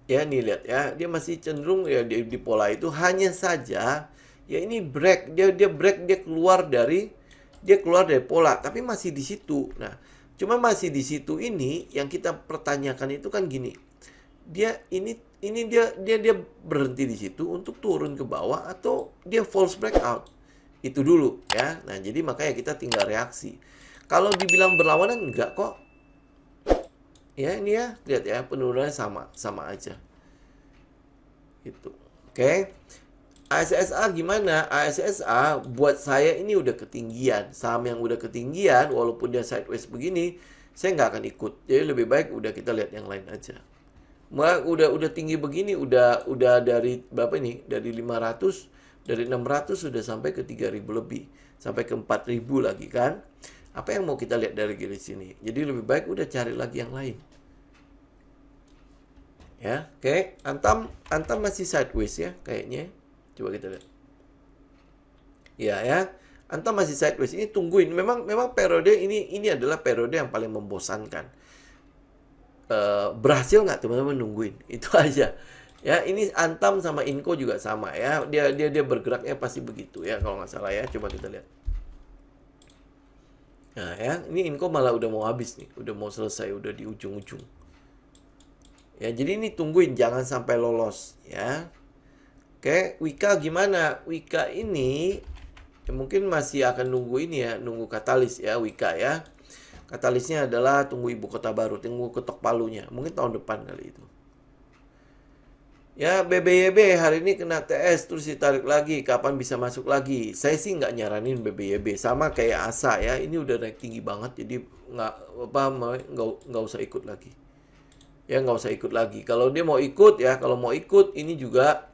Ya, nih lihat ya, dia masih cenderung ya di pola itu, hanya saja ya ini break, dia keluar dari pola tapi masih di situ. Nah, cuma masih di situ ini yang kita pertanyakan itu kan gini. Dia berhenti di situ untuk turun ke bawah atau dia false breakout. Itu dulu ya. Nah, jadi makanya kita tinggal reaksi. Kalau dibilang berlawanan enggak kok. Ya, ini ya, lihat ya, penurunannya sama aja. Gitu. Oke. ASSA gimana? ASSA buat saya ini udah ketinggian. Saham yang udah ketinggian walaupun dia sideways begini, saya nggak akan ikut. Jadi lebih baik udah kita lihat yang lain aja. Udah tinggi begini, udah dari berapa ini? Dari 500, dari 600 sudah sampai ke 3000 lebih. Sampai ke 4000 lagi kan. Apa yang mau kita lihat dari sini? Jadi lebih baik udah cari lagi yang lain. Ya, oke. Antam masih sideways ya kayaknya. Coba kita lihat. Ya. Antam masih sideways. Ini tungguin. Memang periode ini adalah periode yang paling membosankan. Berhasil nggak teman-teman nungguin? Itu aja. Ya, ini Antam sama Inco juga sama ya. Dia bergeraknya pasti begitu ya kalau nggak salah ya. Coba kita lihat. Nah ya, ini Inco malah udah mau habis nih. Udah mau selesai, udah di ujung-ujung. Ya, jadi ini tungguin jangan sampai lolos ya. Oke, Wika gimana? Wika ini ya mungkin masih akan nunggu ini ya, nunggu katalis ya Wika ya. Katalisnya adalah tunggu ibu kota baru, tunggu ketok palunya. Mungkin tahun depan kali itu. Ya, BBYB hari ini kena TS terus ditarik lagi. Kapan bisa masuk lagi? Saya sih nggak nyaranin BBYB. Sama kayak ASA ya. Ini udah naik tinggi banget, jadi nggak usah ikut lagi. Ya, nggak usah ikut lagi. Kalau dia mau ikut ya, kalau mau ikut ini juga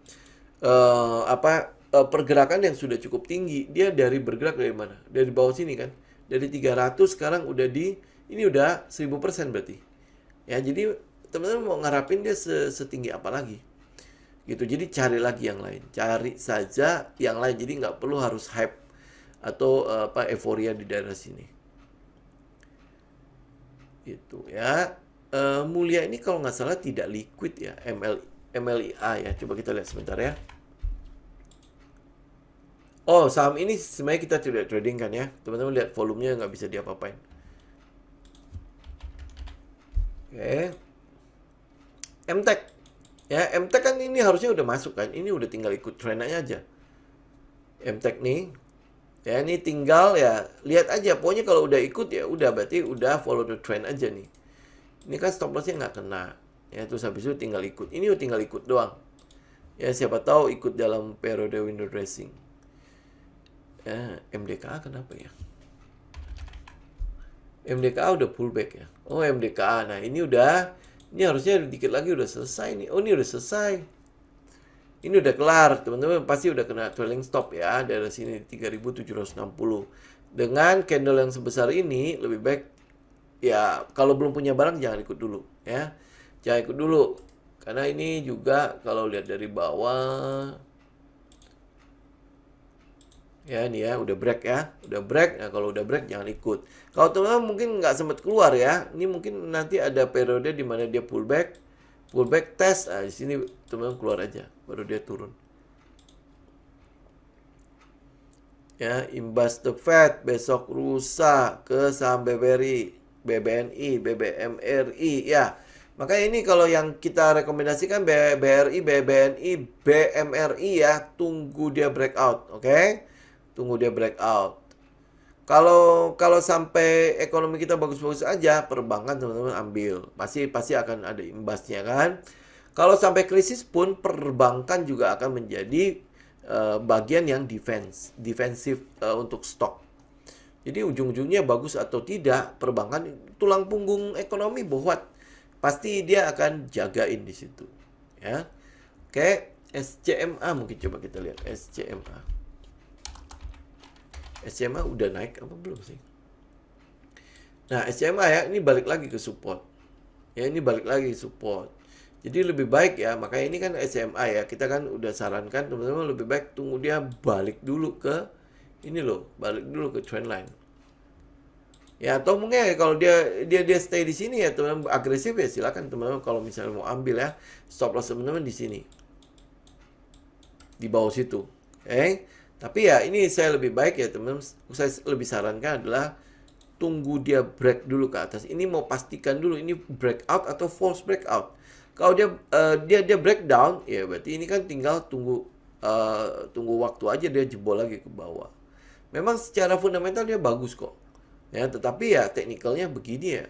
pergerakan yang sudah cukup tinggi. Dia bergerak dari mana? Dari bawah sini kan. Dari 300 sekarang udah ini udah 1000% berarti. Ya, jadi teman-teman mau ngarapin dia setinggi apa lagi? Gitu. Jadi cari lagi yang lain. Cari saja yang lain. Jadi nggak perlu harus hype atau euforia di daerah sini. Gitu ya. Mulia ini kalau nggak salah tidak liquid ya, MLIA ya. Coba kita lihat sebentar ya. Oh, saham ini sebenarnya kita tidak trading kan ya. Teman-teman lihat volumenya nggak bisa diapa-apain. Oke. MTech. Ya, MTEK kan ini harusnya udah masuk kan. Ini udah tinggal ikut trennya aja. MTEK nih. Ya, ini tinggal ya lihat aja. Pokoknya kalau udah ikut ya udah berarti udah follow the trend aja nih. Ini kan stop lossnya nggak kena. Ya, terus habis itu tinggal ikut. Ini udah tinggal ikut doang. Ya, siapa tahu ikut dalam periode window dressing. Ya, MDKA kenapa ya? MDKA udah pullback ya. Oh, MDKA. Nah, ini harusnya dikit lagi udah selesai nih. Oh, ini udah selesai. Ini udah kelar, teman-teman pasti udah kena trailing stop ya dari sini 3760. Dengan candle yang sebesar ini lebih baik ya kalau belum punya barang jangan ikut dulu ya. Jangan ikut dulu. Karena ini juga kalau lihat dari bawah ya ini ya udah break ya. Udah break. Nah, kalau udah break jangan ikut. Kalau teman-teman mungkin nggak sempat keluar ya. Ini mungkin nanti ada periode di mana dia pullback test. Nah, di sini teman-teman keluar aja baru dia turun. Ya, imbas the Fed besok lusa ke saham BBRI, BBNI, BBMRI ya. Makanya ini kalau yang kita rekomendasikan BRI, BBNI, BMRI ya, tunggu dia breakout, oke? Tunggu dia breakout. Kalau sampai ekonomi kita bagus-bagus aja, perbankan teman-teman ambil. Pasti akan ada imbasnya kan. Kalau sampai krisis pun perbankan juga akan menjadi bagian yang defensif untuk stok. Jadi ujung-ujungnya bagus atau tidak, perbankan tulang punggung ekonomi buat pasti dia akan jagain di situ. Ya. Oke, SCMA mungkin coba kita lihat SCMA. SCMA udah naik apa belum sih? Nah, SCMA ya, ini balik lagi ke support. Ya, ini balik lagi support. Jadi lebih baik ya, makanya ini kan SCMA ya. Kita kan udah sarankan teman-teman lebih baik tunggu dia balik dulu ke ini loh, balik dulu ke trendline. Ya, atau mungkin ya, kalau dia stay di sini ya, teman-teman agresif ya silakan teman-teman kalau misalnya mau ambil ya. Stop loss teman-teman di sini. Di bawah situ. Oke. Tapi ya ini saya lebih baik ya teman-teman, saya lebih sarankan adalah tunggu dia break dulu ke atas. Ini mau pastikan dulu ini breakout atau false breakout. Kalau dia breakdown, ya berarti ini kan tinggal tunggu waktu aja dia jebol lagi ke bawah. Memang secara fundamental dia bagus kok. Ya, tetapi ya teknikalnya begini ya.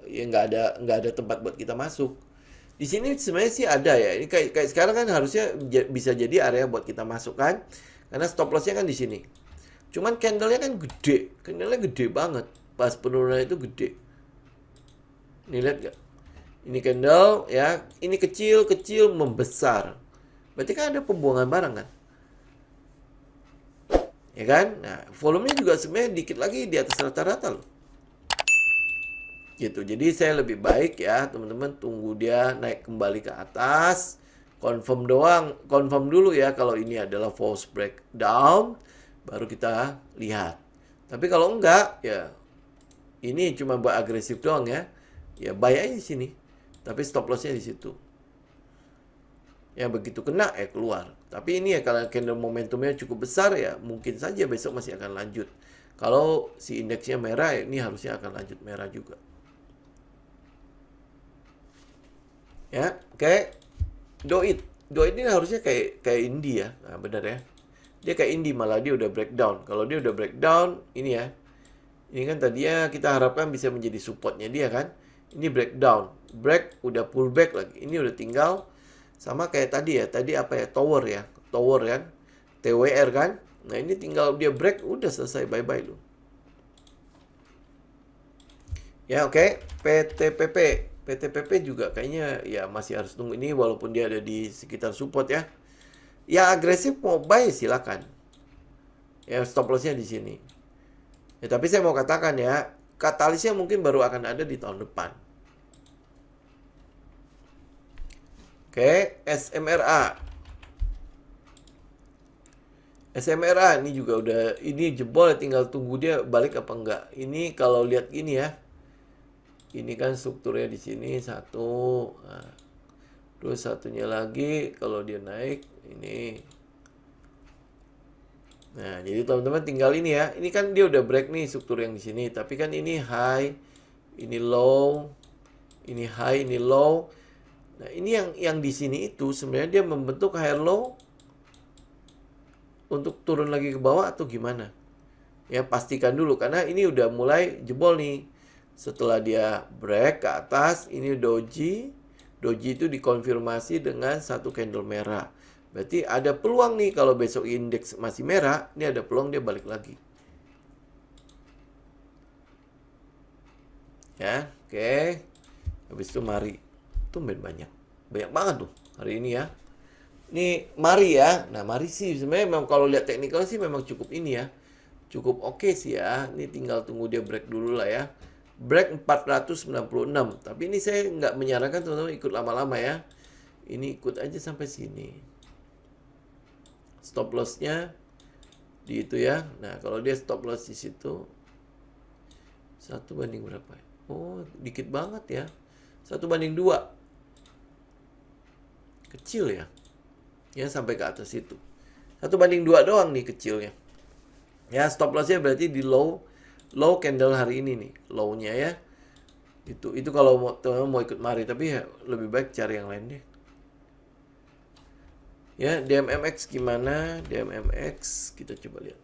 Ya nggak ada tempat buat kita masuk. Di sini sebenarnya sih ada ya. Ini kayak sekarang kan harusnya bisa jadi area buat kita masuk kan. Karena stop loss-nya kan di sini. Cuman candle-nya kan gede. Candle-nya gede banget. Pas penurunan itu gede. Ini lihat gak? Ini candle ya. Ini kecil membesar. Berarti kan ada pembuangan barang kan? Ya kan? Nah, volumenya juga sebenarnya dikit lagi di atas rata-rata loh. Gitu. Jadi saya lebih baik ya, teman-teman tunggu dia naik kembali ke atas. Confirm dulu ya kalau ini adalah false breakdown, baru kita lihat. Tapi kalau enggak ya ini cuma buat agresif doang ya. Ya buy aja di sini. Tapi stop loss-nya di situ. Ya begitu kena ya keluar. Tapi ini ya kalau candle momentumnya cukup besar ya mungkin saja besok masih akan lanjut. Kalau si indeksnya merah ya ini harusnya akan lanjut merah juga. Ya, oke. Doit ini harusnya kayak indie ya. Nah, benar ya. Dia kayak indie malah dia udah breakdown. Kalau dia udah breakdown, ini ya. Ini kan tadinya kita harapkan bisa menjadi supportnya dia kan. Ini breakdown. Udah pullback lagi. Ini udah tinggal sama kayak tadi ya. Tadi apa ya? Tower ya. Tower kan. TWR kan. Nah, ini tinggal dia break udah selesai bye-bye loh. Ya, oke. PTPP juga kayaknya ya masih harus tunggu ini walaupun dia ada di sekitar support ya. Ya agresif mau buy silakan. Ya stop loss-nya di sini. Ya tapi saya mau katakan ya, katalisnya mungkin baru akan ada di tahun depan. Oke, SMRA. SMRA ini juga udah ini jebol tinggal tunggu dia balik apa enggak. Ini kalau lihat gini ya. Ini kan strukturnya di sini satu. Nah, terus satunya lagi kalau dia naik ini. Nah, jadi teman-teman tinggal ini ya. Ini kan dia udah break nih struktur yang di sini, tapi kan ini high, ini low, ini high, ini low. Nah, ini yang di sini itu sebenarnya dia membentuk higher low untuk turun lagi ke bawah atau gimana? Ya, pastikan dulu karena ini udah mulai jebol nih. Setelah dia break ke atas, ini doji. Doji itu dikonfirmasi dengan satu candle merah. Berarti ada peluang nih kalau besok indeks masih merah, ini ada peluang dia balik lagi. Ya, oke. Habis itu mari. Tumben banyak. Banyak banget tuh hari ini ya. Ini mari ya. Nah, mari sih sebenarnya memang kalau lihat teknikal sih memang cukup ini ya. Cukup oke sih ya. Ini tinggal tunggu dia break dulu lah ya. Break 496. Tapi ini saya nggak menyarankan teman-teman ikut lama-lama ya. Ini ikut aja sampai sini. Stop loss-nya di itu ya. Nah, kalau dia stop loss di situ 1 banding berapa ya? Oh, dikit banget ya. 1/2. Kecil ya. Ya, sampai ke atas itu. 1/2 doang nih kecilnya. Ya, stop loss-nya berarti di low candle hari ini nih, low-nya ya. Itu kalau teman-teman mau ikut mari, tapi ya lebih baik cari yang lain deh. Ya, DMMX gimana? DMMX kita coba lihat.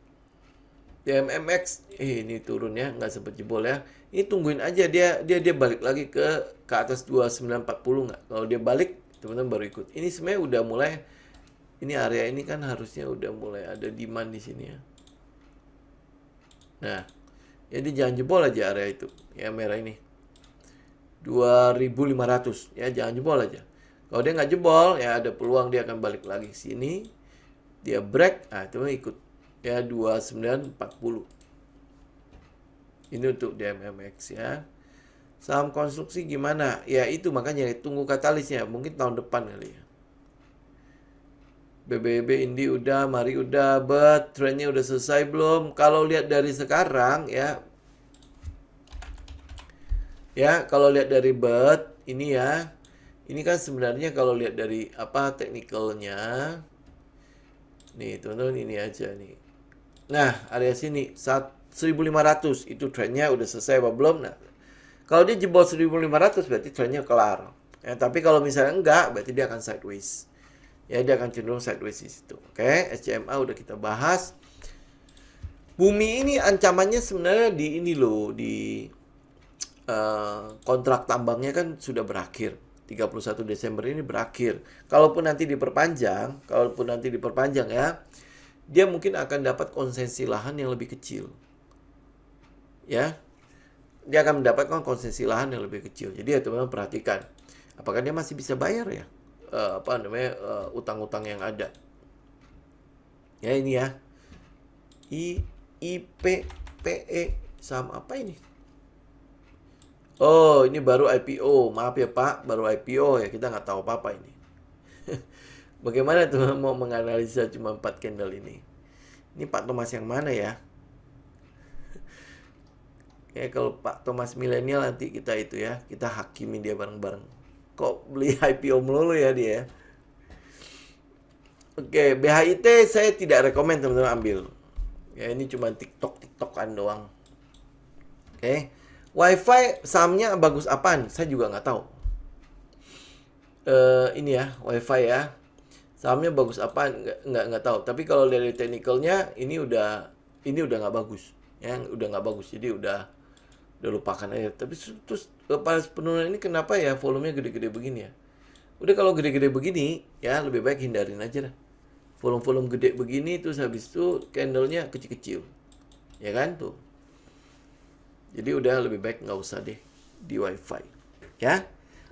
DMMX ini turun ya, nggak sempat jebol ya. Ini tungguin aja dia balik lagi ke atas 2940 nggak? Kalau dia balik, teman-teman baru ikut. Ini sebenarnya udah mulai, ini area ini kan harusnya udah mulai ada demand di sini ya. Nah, jadi jangan jebol aja area itu. Ya, merah ini. 2500. Ya, jangan jebol aja. Kalau dia nggak jebol, ya ada peluang dia akan balik lagi ke sini. Dia break, itu ikut. Ya, 2940. Ini untuk DMMX ya. Saham konstruksi gimana? Ya, itu makanya tunggu katalisnya. Mungkin tahun depan kali ya. BBB Indi udah, mari udah, but trennya udah selesai belum? Kalau lihat dari sekarang ya. Ya, kalau lihat dari but ini ya. Ini kan sebenarnya kalau lihat dari apa teknikalnya. Nih, teman-teman ini aja nih. Nah, area sini 1500 itu trennya udah selesai apa belum? Nah, kalau dia jebol 1500 berarti trennya kelar. Ya, tapi kalau misalnya enggak, berarti dia akan sideways. Ya, dia akan cenderung sideways di situ. Oke, SCMA udah kita bahas. Bumi ini ancamannya sebenarnya di ini loh, di kontrak tambangnya kan sudah berakhir. 31 Desember ini berakhir. Kalaupun nanti diperpanjang ya, dia mungkin akan dapat konsesi lahan yang lebih kecil. Ya. Dia akan mendapatkan konsesi lahan yang lebih kecil. Jadi ya teman-teman perhatikan, apakah dia masih bisa bayar ya? Utang-utang yang ada. Ya ini ya. IPPE saham apa ini? Oh, ini baru IPO. Maaf ya Pak, baru IPO ya. Kita nggak tahu apa-apa ini. Bagaimana teman mau menganalisa cuma 4 candle ini? Ini Pak Thomas yang mana ya? Ya kalau Pak Thomas milenial nanti kita itu ya. Kita hakimi dia bareng-bareng. Kok beli IPO melulu ya dia? Oke, BHIT saya tidak rekomen teman-teman ambil. Ya ini cuma TikTok-TikTokan doang. Oke. WiFi sahamnya bagus apaan? Saya juga nggak tahu. Ini ya, WiFi ya. Sahamnya bagus apaan? Nggak tahu. Tapi kalau dari teknikalnya ini udah nggak bagus. Ya, udah nggak bagus. Jadi udah lupakan aja. Tapi terus pas penurunan ini kenapa ya volumenya gede-gede begini ya? Udah kalau gede-gede begini ya lebih baik hindarin aja lah. Volume gede begini terus habis itu candlenya kecil-kecil. Ya kan tuh. Jadi udah lebih baik nggak usah deh di WiFi. Ya.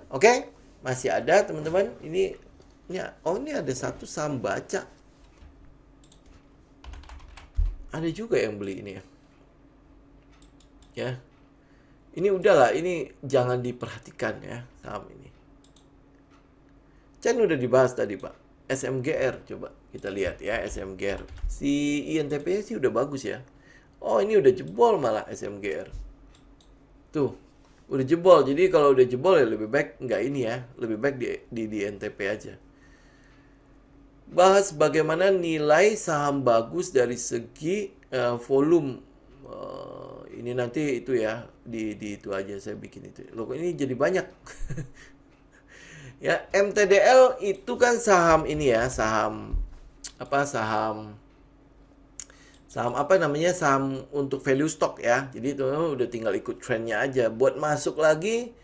Oke, masih ada teman-teman. Ini ada satu saham baca. Ada juga yang beli ini ya. Ya. Ini udahlah, ini jangan diperhatikan ya saham ini. Kan udah dibahas tadi Pak. SMGR coba kita lihat ya SMGR. Si INTP sih udah bagus ya. Oh ini udah jebol malah SMGR. Tuh, udah jebol. Jadi kalau udah jebol ya lebih baik nggak ini ya. Lebih baik di NTP aja. Bahas bagaimana nilai saham bagus dari segi volume. Ini nanti itu ya. Di itu aja saya bikin itu. Loh ini jadi banyak. Ya, MTDL itu kan saham ini ya, saham apa saham saham apa namanya saham untuk value stock ya. Jadi itu udah tinggal ikut trennya aja. Buat masuk lagi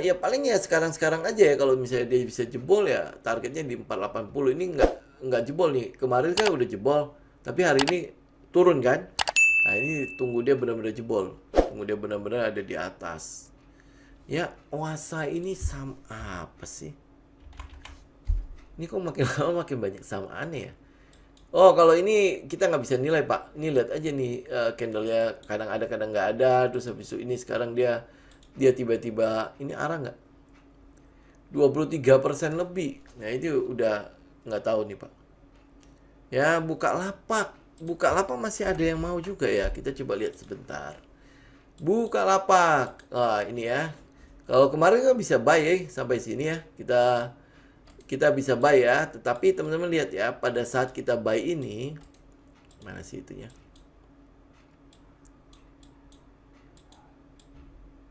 ya paling ya sekarang-sekarang aja ya, kalau misalnya dia bisa jebol ya targetnya di 480. Ini nggak jebol nih. Kemarin kan udah jebol, tapi hari ini turun kan. Nah, ini tunggu dia benar-benar jebol. Tunggu dia benar-benar ada di atas. Ya, Wasa ini saham apa sih? Ini kok makin lama makin banyak saham aneh ya. Oh, kalau ini kita nggak bisa nilai, Pak. Ini lihat aja nih candlenya kadang ada kadang nggak ada. Terus habis itu ini sekarang dia tiba-tiba ini arah nggak? 23% lebih. Nah, itu udah nggak tahu nih, Pak. Ya, Bukalapak. Bukalapak masih ada yang mau juga ya. Kita coba lihat sebentar. Bukalapak. Wah, ini ya. Kalau kemarin kan bisa buy ya, sampai sini ya. Kita bisa buy ya, tetapi teman-teman lihat ya, pada saat kita buy ini, mana sih itunya?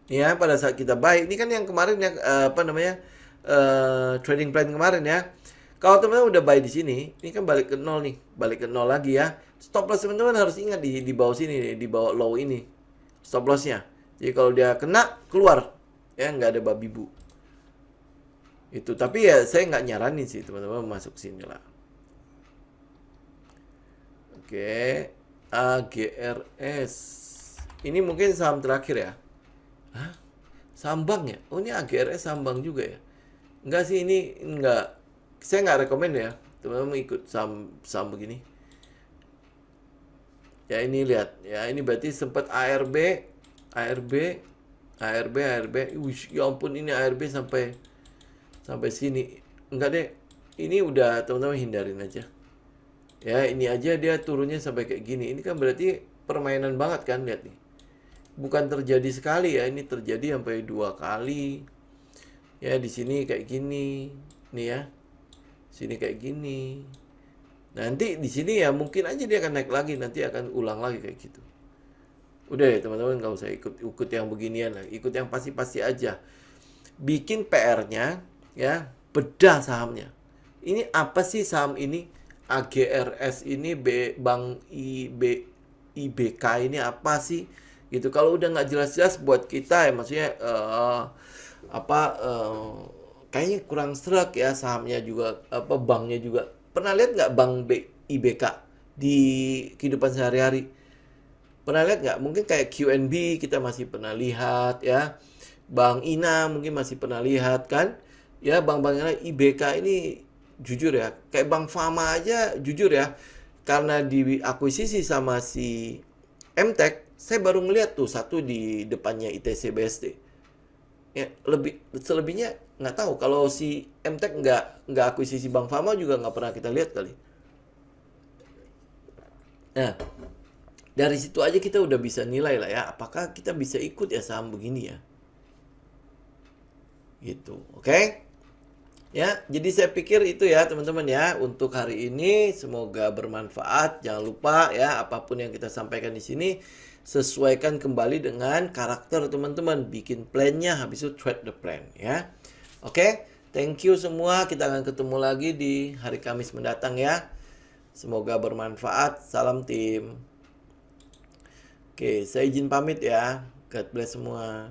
Ya, pada saat kita buy, ini kan yang kemarin yang apa namanya trading plan kemarin ya. Kalau teman-teman udah buy di sini, ini kan balik ke nol nih, balik ke nol lagi ya. Stop loss teman-teman harus ingat di bawah sini nih, di bawah low ini, stop lossnya. Jadi kalau dia kena keluar, ya nggak ada babi bu. Itu, tapi ya saya nggak nyaranin sih teman-teman masuk sini lah. Oke, AGRS. Ini mungkin saham terakhir ya. Hah? Saham bank ya? Oh, ini AGRS saham bank juga ya? Enggak sih, ini enggak. Saya nggak rekomend ya teman-teman ikut saham begini. Ya ini lihat, ya ini berarti sempat ARB. Wih, ya ampun, ini ARB sampai sini. Enggak deh, ini udah teman-teman hindarin aja. Ya ini aja dia turunnya sampai kayak gini. Ini kan berarti permainan banget kan, lihat nih. Bukan terjadi sekali ya, ini terjadi sampai 2 kali. Ya di sini kayak gini, nih ya. Sini kayak gini. Nanti di sini ya mungkin aja dia akan naik lagi, nanti akan ulang lagi kayak gitu. Udah ya teman-teman, nggak usah ikut yang beginian lah, ikut yang pasti-pasti aja. Bikin PR-nya ya, bedah sahamnya. Ini apa sih saham ini? AGRS ini Bank IBK ini apa sih? Gitu. Kalau udah nggak jelas-jelas buat kita ya, maksudnya kayaknya kurang serak ya sahamnya juga, apa banknya juga. Pernah lihat nggak Bank IBK di kehidupan sehari-hari? Pernah lihat nggak? Mungkin kayak QNB kita masih pernah lihat ya. Bank Ina mungkin masih pernah lihat kan? Ya, bank-bank yang lain. IBK ini jujur ya, kayak Bank Fama aja jujur ya. Karena diakuisisi sama si MTEK, saya baru ngeliat tuh satu di depannya ITC BSD. Ya, selebihnya nggak tahu. Kalau si MTEK nggak akuisisi Bank Fama juga nggak pernah kita lihat kali. Nah, dari situ aja kita udah bisa nilai lah ya, apakah kita bisa ikut ya saham begini ya. Gitu, oke? Ya, jadi saya pikir itu ya teman-teman ya untuk hari ini, semoga bermanfaat. Jangan lupa ya, apapun yang kita sampaikan di sini sesuaikan kembali dengan karakter teman-teman, bikin plannya, habis itu trade the plan ya. Oke, thank you semua. Kita akan ketemu lagi di hari Kamis mendatang ya. Semoga bermanfaat. Salam tim. Oke, saya izin pamit ya. God bless semua.